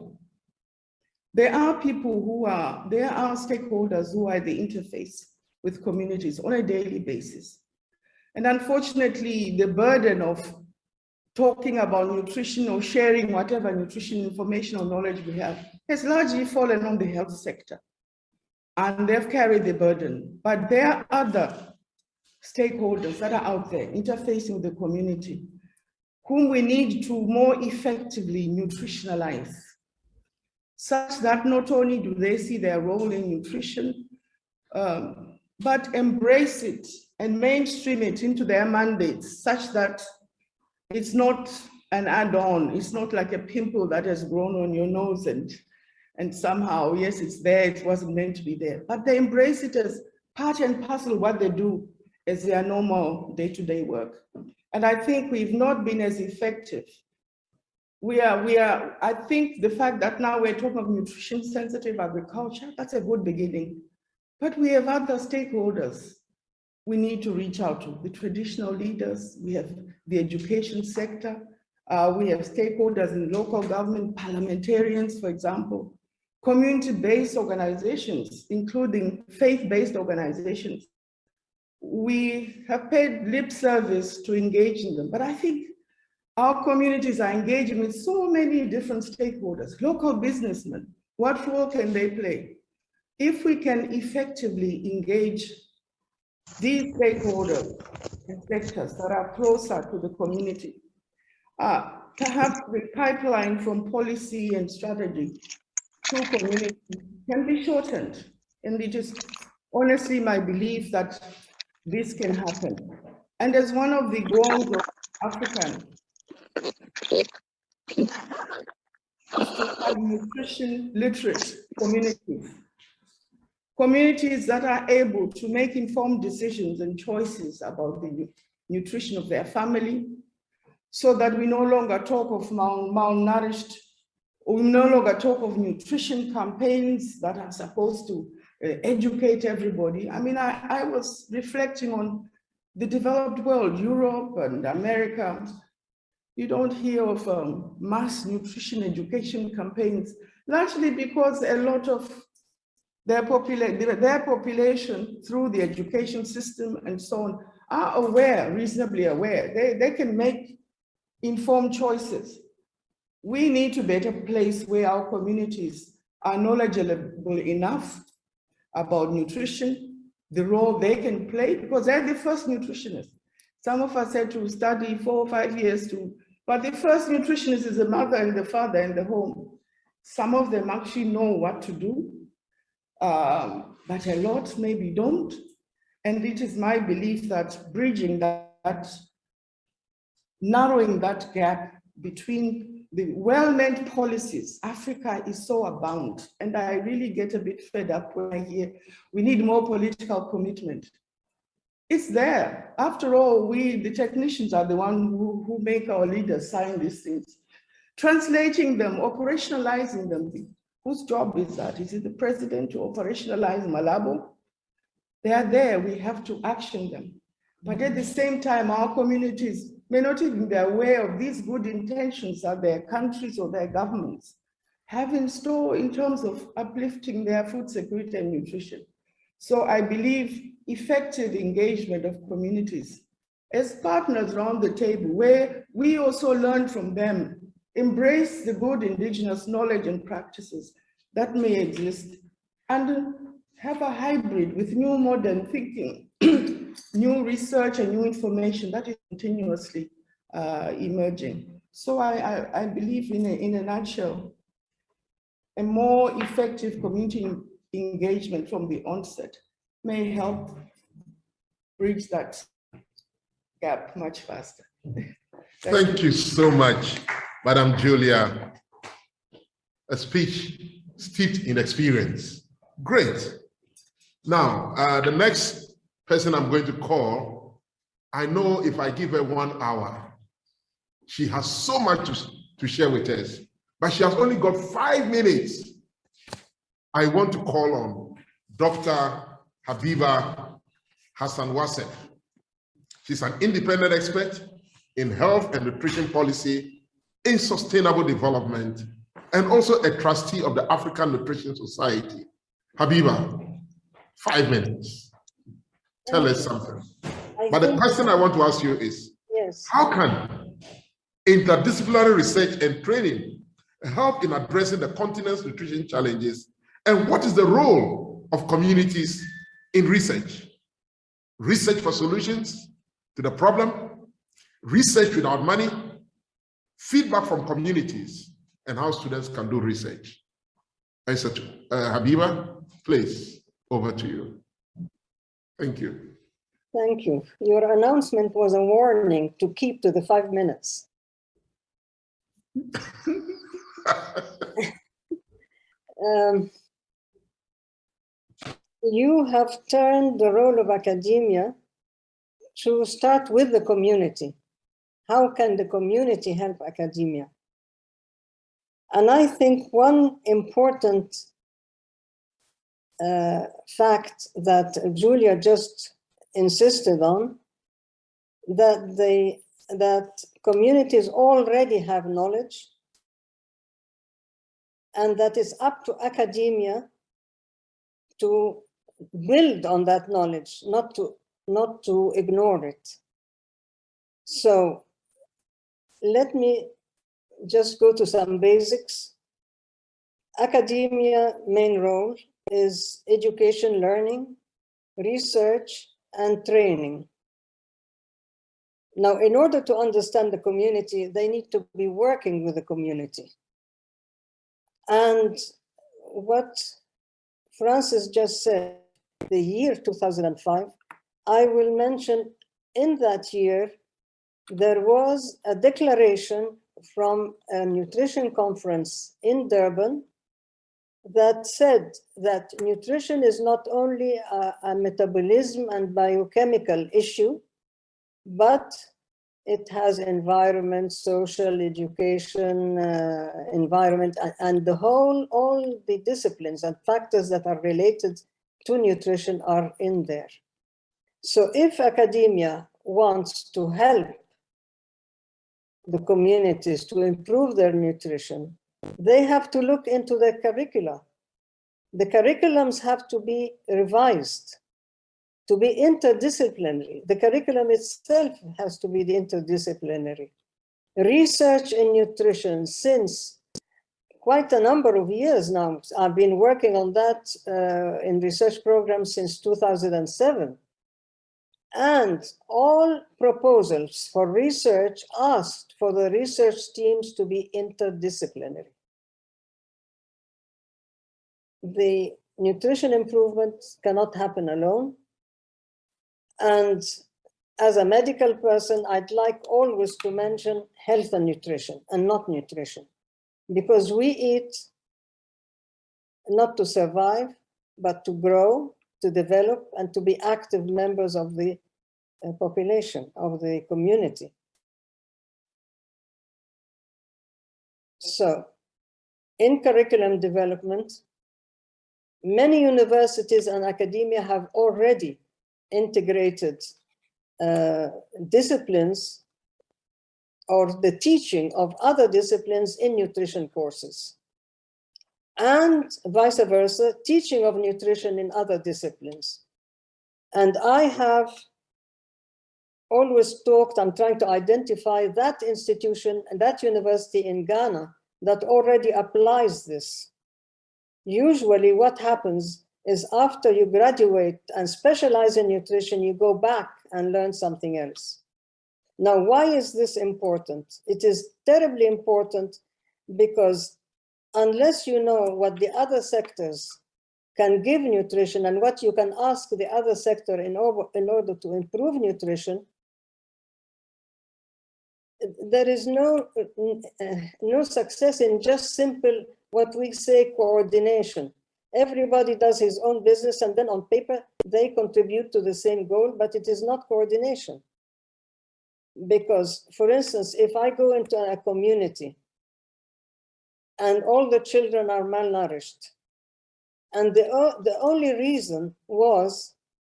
There are people there are stakeholders who are the interface with communities on a daily basis. And unfortunately, the burden of talking about nutrition or sharing whatever nutrition information or knowledge we have has largely fallen on the health sector. And they've carried the burden. But there are other stakeholders that are out there interfacing with the community whom we need to more effectively nutritionalize, such that not only do they see their role in nutrition, but embrace it and mainstream it into their mandates, such that it's not an add-on. It's not like a pimple that has grown on your nose and somehow, yes, it's there, it wasn't meant to be there. But they embrace it as part and parcel of what they do as their normal day-to-day work. And I think we've not been as effective. I think the fact that now we're talking of nutrition-sensitive agriculture, that's a good beginning. But we have other stakeholders we need to reach out to, the traditional leaders, we have the education sector, we have stakeholders in local government, parliamentarians, for example, community-based organizations, including faith-based organizations. We have paid lip service to engage in them, but I think our communities are engaging with so many different stakeholders, local businessmen. What role can they play? If we can effectively engage these stakeholders and sectors that are closer to the community, perhaps the pipeline from policy and strategy to community can be shortened. And it is honestly my belief that this can happen. And as one of the goals of AfriCAN, is to have nutrition literate communities. Communities that are able to make informed decisions and choices about the nutrition of their family, so that we no longer talk of malnourished, or we no longer talk of nutrition campaigns that are supposed to educate everybody. I mean, I was reflecting on the developed world, Europe and America. You don't hear of mass nutrition education campaigns, largely because a lot of their population, through the education system and so on, are aware, reasonably aware. They can make informed choices. We need to be at a place where our communities are knowledgeable enough about nutrition, the role they can play, because they're the first nutritionists. Some of us had to study 4 or 5 years but the first nutritionist is the mother and the father in the home. Some of them actually know what to do, but a lot maybe don't. And it is my belief that bridging that, narrowing that gap between the well-meant policies, Africa is so abound. And I really get a bit fed up when I hear we need more political commitment. It's there. After all, we, the technicians, are the ones who make our leaders sign these things. Translating them, operationalizing them. Whose job is that? Is it the president to operationalize Malabo? They are there, we have to action them. But at the same time, our communities may not even be aware of these good intentions that their countries or their governments have in store in terms of uplifting their food security and nutrition. So I believe effective engagement of communities as partners around the table, where we also learn from them, embrace the good indigenous knowledge and practices that may exist, and have a hybrid with new modern thinking, new research and new information that is continuously emerging. So I believe in a nutshell, a more effective community engagement from the onset may help bridge that gap much faster. Thank you so much, Madam Julia. A speech steeped in experience. Great. Now, the next person I'm going to call, I know if I give her 1 hour, she has so much to share with us, but she has only got 5 minutes. I want to call on Dr. Habiba Hassan Wassef. She's an independent expert in health and nutrition policy, in sustainable development, and also a trustee of the African Nutrition Society. Habiba, 5 minutes. Tell us something. But the question I want to ask you is, yes, how can interdisciplinary research and training help in addressing the continent's nutrition challenges? And what is the role of communities in research? Research for solutions to the problem, research without money, feedback from communities, and how students can do research. Habiba, please, over to you. Thank you. Thank you. Your announcement was a warning to keep to the 5 minutes. You have turned the role of academia to start with the community. How can the community help academia? And I think one important fact that Julia just insisted on, that communities already have knowledge, and that it's up to academia to build on that knowledge, not to ignore it. So let me just go to some basics. Academia main role is education, learning, research, and training. Now, in order to understand the community, they need to be working with the community. And what Francis just said, the year 2005, I will mention in that year, there was a declaration from a nutrition conference in Durban that said that nutrition is not only a metabolism and biochemical issue, but it has environment, social, education, environment, and all the disciplines and factors that are related to nutrition are in there. So if academia wants to help the communities to improve their nutrition, they have to look into the curricula. The curriculums have to be revised, to be interdisciplinary. The curriculum itself has to be interdisciplinary. Research in nutrition since quite a number of years now. I've been working on that in research programs since 2007. And all proposals for research asked for the research teams to be interdisciplinary. The nutrition improvements cannot happen alone. And as a medical person, I'd like always to mention health and nutrition and not nutrition, because we eat not to survive, but to grow, to develop, and to be active members of the population, of the community. So in curriculum development, many universities and academia have already integrated disciplines or the teaching of other disciplines in nutrition courses, and vice versa, teaching of nutrition in other disciplines. And I have always talked, I'm trying to identify that institution and that university in Ghana that already applies this. Usually what happens is after you graduate and specialize in nutrition, you go back and learn something else. Now, why is this important? It is terribly important because unless you know what the other sectors can give nutrition and what you can ask the other sector in order to improve nutrition, there is no success in just simple, what we say, coordination. Everybody does his own business and then on paper, they contribute to the same goal, but it is not coordination. Because, for instance, if I go into a community and all the children are malnourished, and the only reason was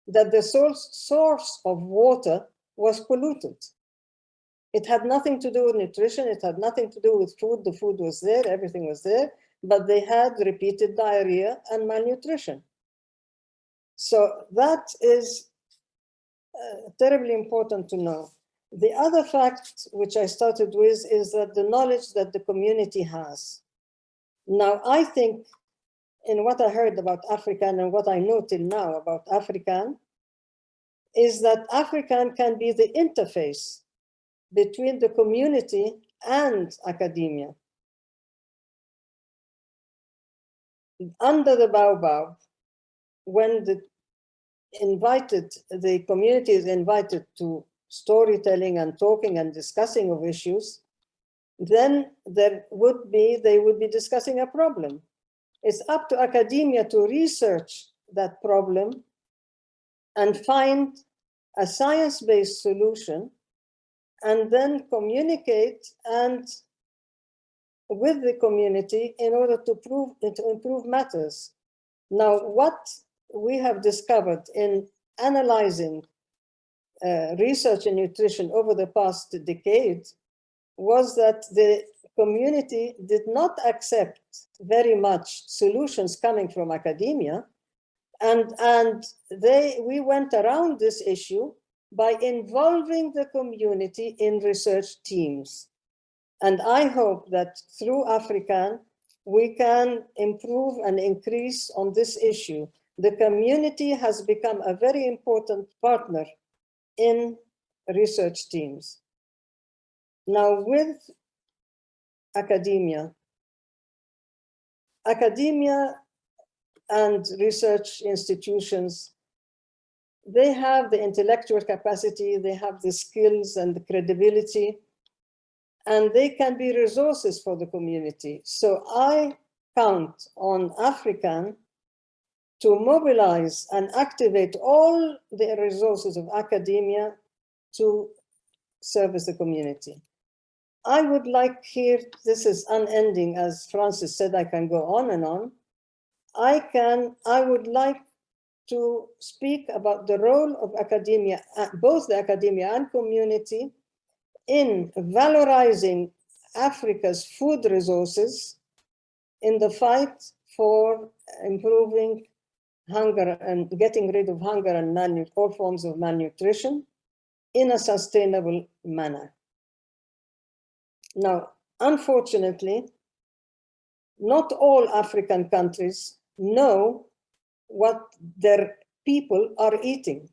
that the source of water was polluted. It had nothing to do with nutrition, it had nothing to do with food, the food was there, everything was there, but they had repeated diarrhea and malnutrition. So that is terribly important to know. The other fact, which I started with, is that the knowledge that the community has. Now, I think in what I heard about AfriCAN and what I know till now about AfriCAN, is that AfriCAN can be the interface between the community and academia. Under the baobab, when the community is invited to storytelling and talking and discussing of issues, then they would be discussing a problem. It's up to academia to research that problem and find a science-based solution, and then communicate and with the community in order to improve matters. Now, what we have discovered in analyzing research in nutrition over the past decade was that the community did not accept very much solutions coming from academia, and we went around this issue by involving the community in research teams. And I hope that through AfriCAN, we can improve and increase on this issue. The community has become a very important partner in research teams. Now, with academia and research institutions, they have the intellectual capacity, they have the skills and the credibility, and they can be resources for the community. So I count on AfriCAN to mobilize and activate all the resources of academia to service the community. I would like here, this is unending, as Francis said, I can go on and on. I would like to speak about the role of academia, both the academia and community, in valorizing Africa's food resources in the fight for improving hunger and getting rid of hunger and all forms of malnutrition in a sustainable manner. Now, unfortunately, not all African countries know what their people are eating.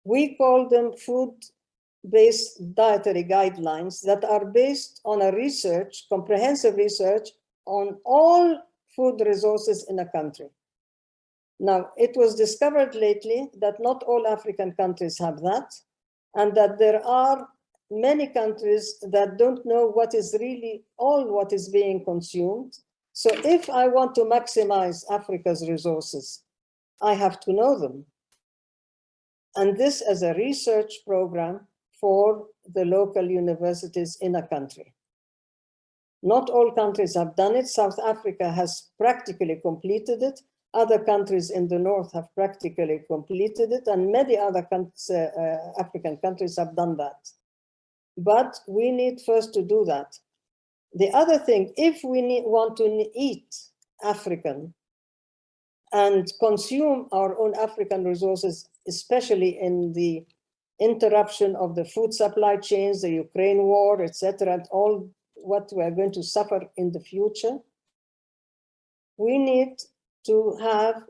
We call them food-based dietary guidelines that are based on a research, comprehensive research on all food resources in a country. Now, it was discovered lately that not all African countries have that, and that there are many countries that don't know what is really what is being consumed. So if I want to maximize Africa's resources, I have to know them. And this as a research program for the local universities in a country. Not all countries have done it. South Africa has practically completed it. Other countries in the north have practically completed it, and many other African countries have done that. But we need first to do that. The other thing, if we want to eat African and consume our own African resources, especially in the interruption of the food supply chains, the Ukraine war, etc., and all what we are going to suffer in the future, we need to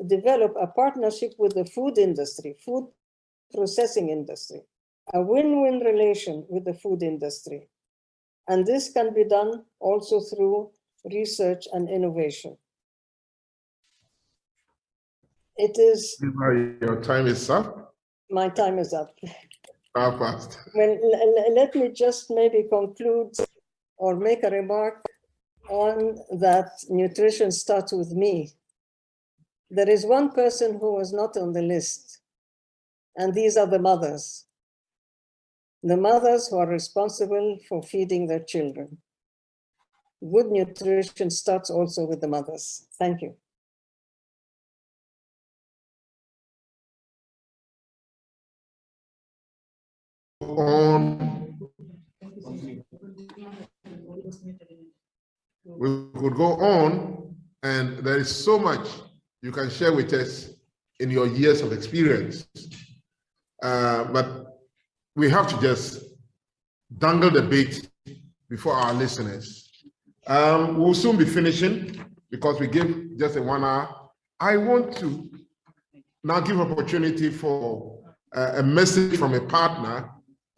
develop a partnership with the food industry, food processing industry, a win-win relation with the food industry. And this can be done also through research and innovation. It is... Your time is up. My time is up. How fast? Well, let me just maybe conclude or make a remark on that nutrition starts with me. There is one person who was not on the list, and these are the mothers. The mothers who are responsible for feeding their children. Good nutrition starts also with the mothers. Thank you. We could go on, and there is so much you can share with us in your years of experience. But we have to just dangle the bait before our listeners. We'll soon be finishing because we give just a 1 hour. I want to now give opportunity for a message from a partner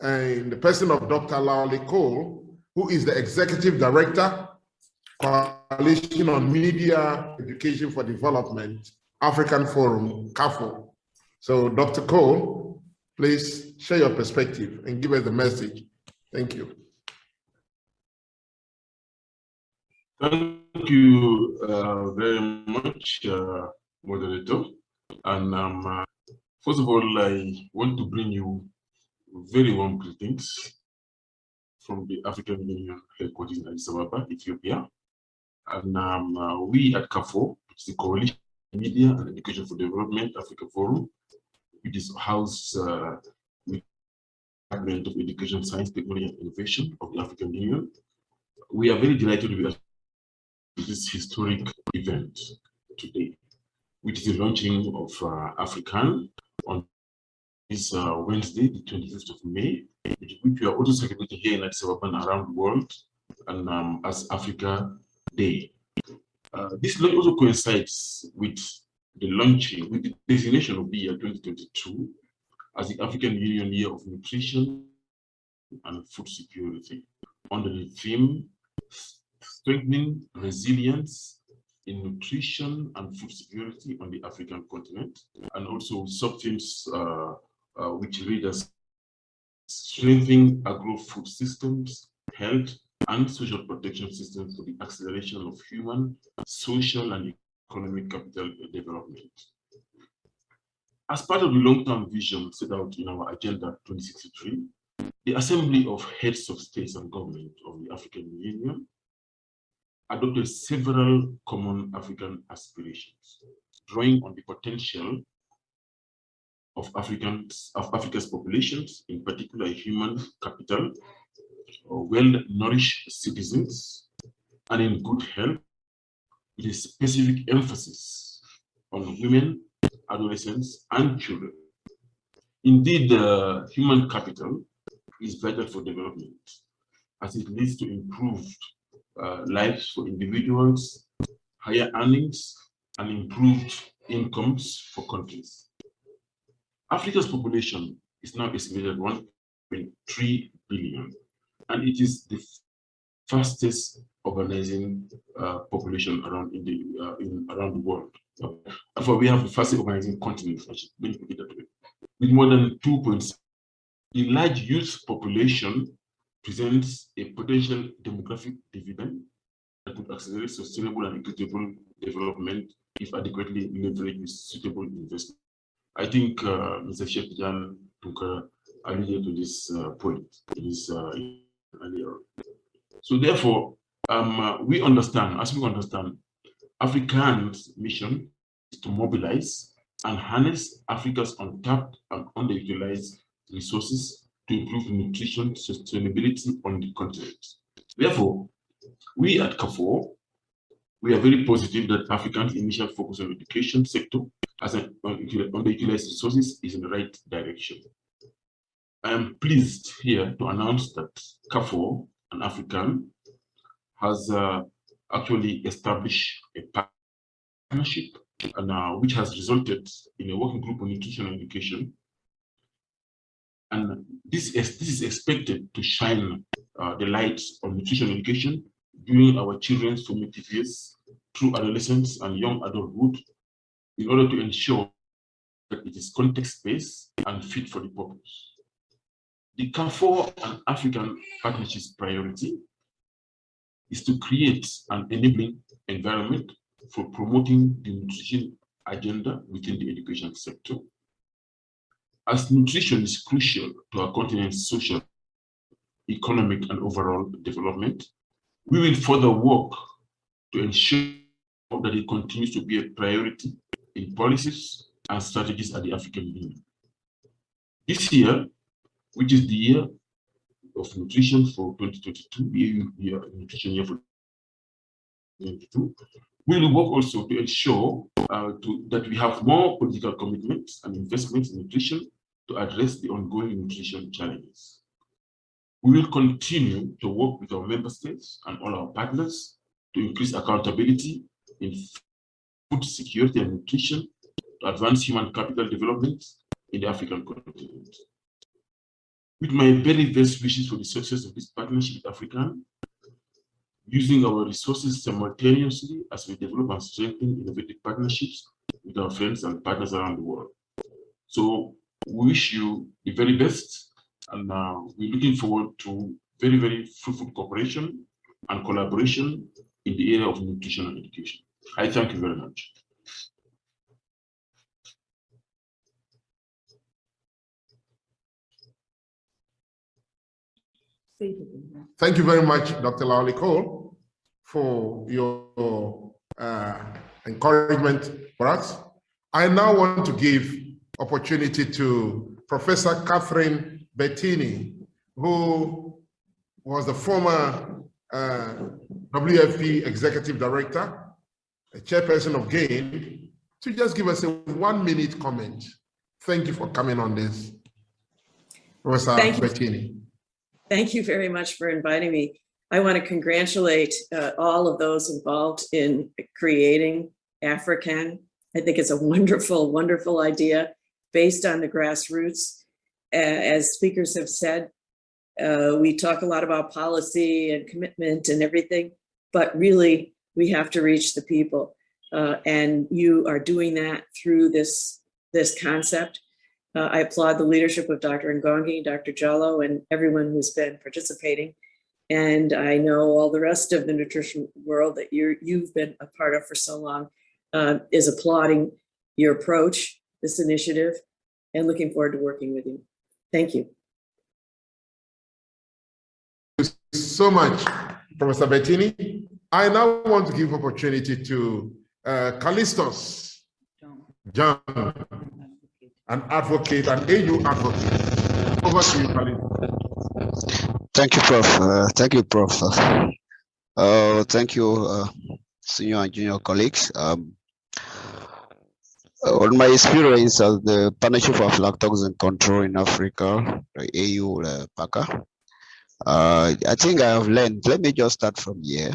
in the person of Dr. Laoli Cole, who is the Executive Director, Coalition on Media Education for Development, African Forum, CAFO. So Dr. Cole, please share your perspective and give us the message. Thank you. Thank you very much, moderator. And first of all, I want to bring you very warm greetings from the African Union headquarters in Addis Ababa, Ethiopia. And we at CAFO, which is the Coalition Media and Education for Development Africa Forum, which is house with the Department of Education, Science, Technology, and Innovation of the African Union. We are very delighted to be at this historic event today, which is the launching of AfriCAN on this Wednesday, the 25th of May, which we are also celebrating here in Addis Ababa and around the world, and as Africa Day. This launch also coincides with the launching, with the designation of the year 2022 as the African Union Year of Nutrition and Food Security, under the theme Strengthening Resilience in Nutrition and Food Security on the African continent, and also sub-themes which read as Strengthening Agro-Food Systems, Health and Social Protection Systems for the Acceleration of Human, Social and Economic Capital Development. As part of the long-term vision set out in our Agenda 2063, the Assembly of Heads of States and Government of the African Union adopted several common African aspirations, drawing on the potential of Africa's populations, in particular human capital, well-nourished citizens, and in good health, with a specific emphasis on women, adolescents, and children. Indeed, human capital is vital for development, as it leads to improved lives for individuals, higher earnings, and improved incomes for countries. Africa's population is now estimated at 1.3 billion, and it is the fastest urbanizing population around around the world. Therefore, we have the fastest urbanizing continent, with more than 2.6. The large youth population presents a potential demographic dividend that would accelerate sustainable and equitable development if adequately leveraged with suitable investment. I think Mr. Sheikh Jan Tunka alluded to this point earlier. So therefore, we understand, AfriCAN's mission is to mobilize and harness Africa's untapped and underutilized resources to improve nutrition sustainability on the continent. Therefore, we at CAFO, we are very positive that AfriCAN's initial focus on the education sector as an underutilized resources is in the right direction. I am pleased here to announce that CAFO and AfriCAN has actually established a partnership, and which has resulted in a working group on nutrition and education. And this is expected to shine the light on nutrition and education during our children's formative years, through adolescence and young adulthood, in order to ensure that it is context-based and fit for the purpose. The CAFO and AfriCAN partnership's priority is to create an enabling environment for promoting the nutrition agenda within the education sector. As nutrition is crucial to our continent's social, economic, and overall development, we will further work to ensure that it continues to be a priority in policies and strategies at the African Union. This year, which is the year of nutrition for 2022, the nutrition year for 2022, we will work also to ensure that we have more political commitments and investments in nutrition to address the ongoing nutrition challenges. We will continue to work with our member states and all our partners to increase accountability in food security and nutrition to advance human capital development in the African continent. with my very best wishes for the success of this partnership with AfriCAN, using our resources simultaneously as we develop and strengthen innovative partnerships with our friends and partners around the world. So we wish you the very best, and we're looking forward to very, very fruitful cooperation and collaboration in the area of nutrition and education. I thank you very much. Thank you very much, Dr. Laoli Cole, for your encouragement for us. I now want to give opportunity to Professor Catherine Bettini, who was the former WFP Executive Director, a chairperson of GAIN, to just give us a 1-minute comment. Thank you for coming on this, Professor Bettini. Thank you very much for inviting me. I want to congratulate all of those involved in creating AfriCAN. I think it's a wonderful, wonderful idea based on the grassroots. As speakers have said, we talk a lot about policy and commitment and everything, but really we have to reach the people. And you are doing that through this concept. I applaud the leadership of Dr. Ngongi, Dr. Jallo, and everyone who's been participating. And I know all the rest of the nutrition world that you've been a part of for so long is applauding your approach, this initiative, and looking forward to working with you. Thank you. Thank you so much, Professor Bettini. I now want to give opportunity to Callistus John, an advocate, an AU advocate. Over to you, Callistus. Thank you, Prof. Thank you, Prof. Thank you, senior and junior colleagues. On my experience as the Partnership of Aflatoxin Control in Africa, the AU PACA, I think I have learned. Let me just start from here.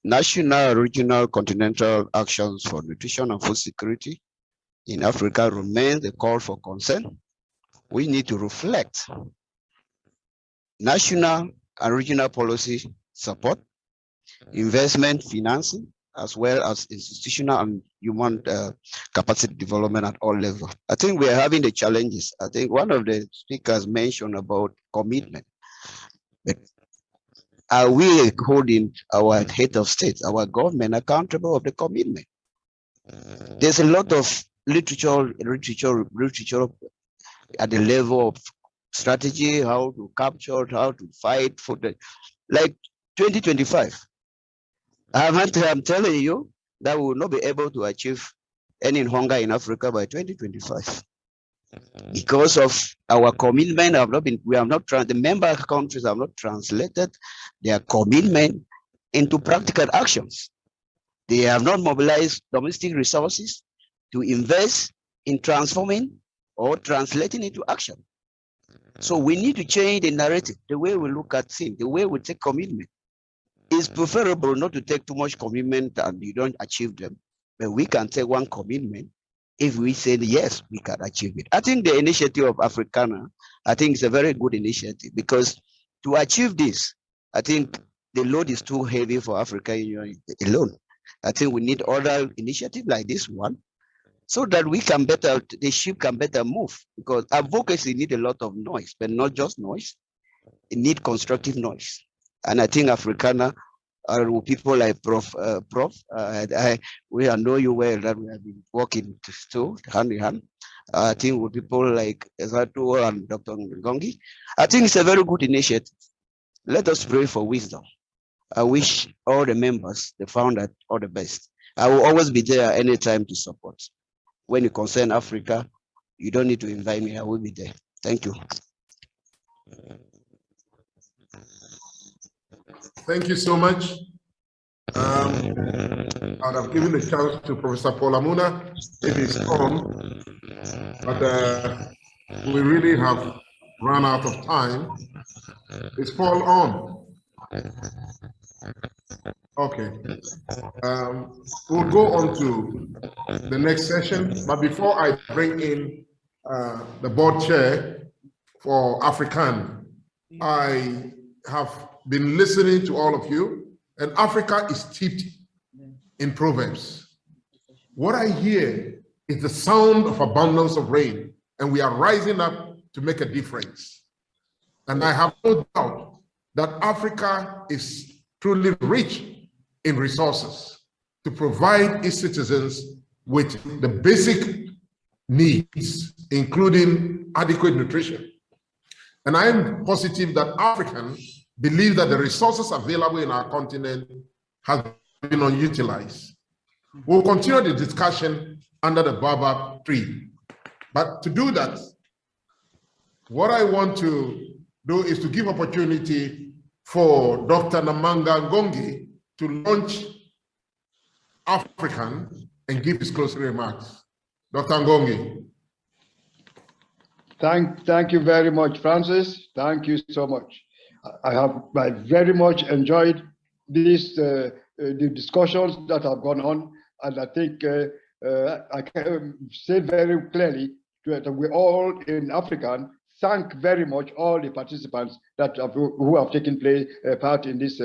National, regional, continental actions for nutrition and food security in Africa remains the call for concern. We need to reflect national and regional policy support, investment financing, as well as institutional and human capacity development at all levels. I think we are having the challenges. I think one of the speakers mentioned about commitment. But are we holding our head of state, our government accountable of the commitment? There's a lot of literature at the level of strategy, how to capture, how to fight for the, like 2025. I'm telling you that we will not be able to achieve ending hunger in Africa by 2025 because of our commitment. The member countries have not translated their commitment into practical actions. They have not mobilized domestic resources to invest in transforming or translating into action. So we need to change the narrative, the way we look at things, the way we take commitment. It's preferable not to take too much commitment and you don't achieve them, but we can take one commitment if we say yes, we can achieve it. I think the initiative of AfriCAN, I think it's a very good initiative because to achieve this, I think the load is too heavy for Africa alone. I think we need other initiatives like this one so that we can better, the ship can better move, because advocacy need a lot of noise, but not just noise. It need constructive noise. And I think AfriCAN are people like Prof. We know you well that we have been working too, hand in hand. I think with people like Ezatu and Dr. Ngongi, I think it's a very good initiative. Let us pray for wisdom. I wish all the members, the founder, all the best. I will always be there anytime to support. When you concern Africa, you don't need to invite me, I will be there. Thank you. Thank you so much. I'd have given the chance to Professor Paul Amuna if he's on, but we really have run out of time. Is Paul on? Okay. We'll go on to the next session, but before I bring in the board chair, for AfriCAN. I have been listening to all of you, and Africa is steeped in proverbs. What I hear is the sound of abundance of rain, and we are rising up to make a difference. And I have no doubt that Africa is truly rich in resources to provide its citizens with the basic needs, including adequate nutrition. And I am positive that Africans believe that the resources available in our continent have been unutilized. We'll continue the discussion under the baobab tree. But to do that, what I want to do is to give opportunity for Dr. Namanga Ngongi to launch AfriCAN and give his closing remarks. Dr. Ngongi. Thank you very much, Francis. Thank you so much. I very much enjoyed these the discussions that have gone on, and I think I can say very clearly that we all in AfriCAN thank very much all the participants who have taken part in this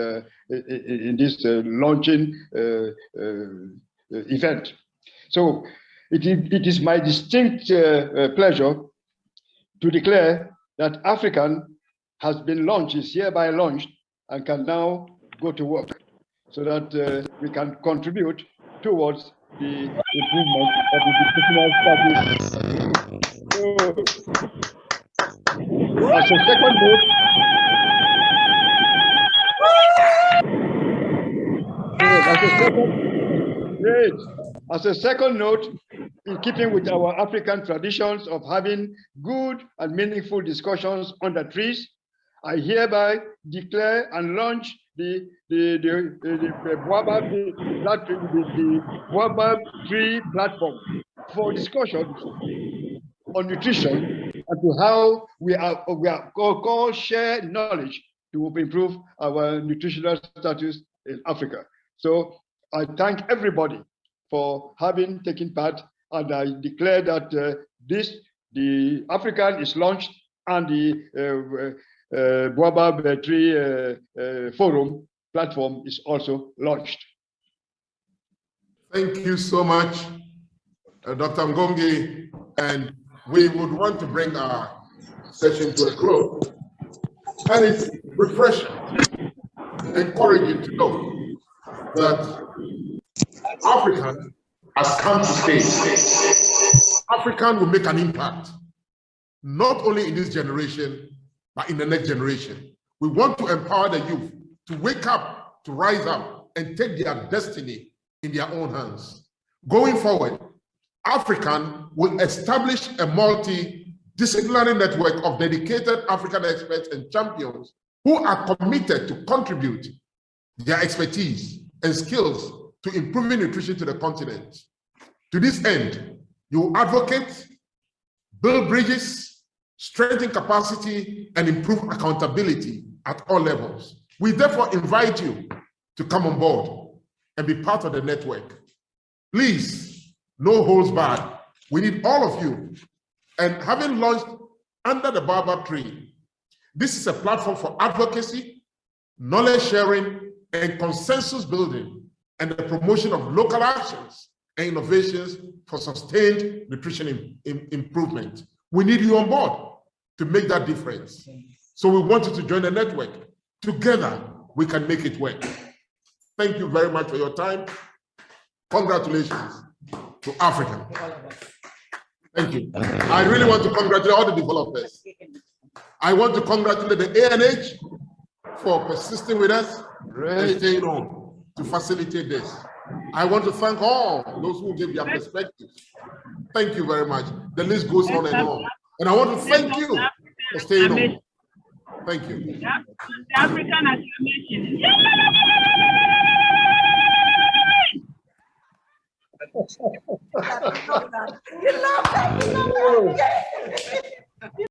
launching event. So it is my distinct pleasure to declare that AfriCAN has been launched, is hereby launched, and can now go to work so that we can contribute towards the improvement of the nutritional status. As a second note, as a second note, in keeping with our African traditions of having good and meaningful discussions under trees, I hereby declare and launch the baobab tree platform for discussions on nutrition and to how we all share knowledge to improve our nutritional status in Africa. So I thank everybody for having taken part, and I declare that the AfriCAN is launched and the baobab tree forum platform is also launched. Thank you so much, Dr. Ngongi, and we would want to bring our session to a close. And it's refreshing, encouraging to know that AfriCAN has come to stay. AfriCAN will make an impact, not only in this generation, but in the next generation. We want to empower the youth to wake up, to rise up, and take their destiny in their own hands. Going forward, AfriCAN will establish a multidisciplinary network of dedicated African experts and champions who are committed to contribute their expertise and skills to improving nutrition to the continent. To this end, you advocate, build bridges, strengthen capacity, and improve accountability at all levels. We therefore invite you to come on board and be part of the network. Please, no holds barred. We need all of you. And having launched under the baobab tree, this is a platform for advocacy, knowledge sharing, and consensus building, and the promotion of local actions and innovations for sustained nutrition improvement. We need you on board to make that difference. So we want you to join the network. Together, we can make it work. Thank you very much for your time. Congratulations to Africa. Thank you. I really want to congratulate all the developers. I want to congratulate the ANH for persisting with us and staying on to facilitate this. I want to thank all those who gave their perspectives. Thank you very much. The list goes on and on. And I want to thank you for staying on. Thank you. The African acclamation. You love that.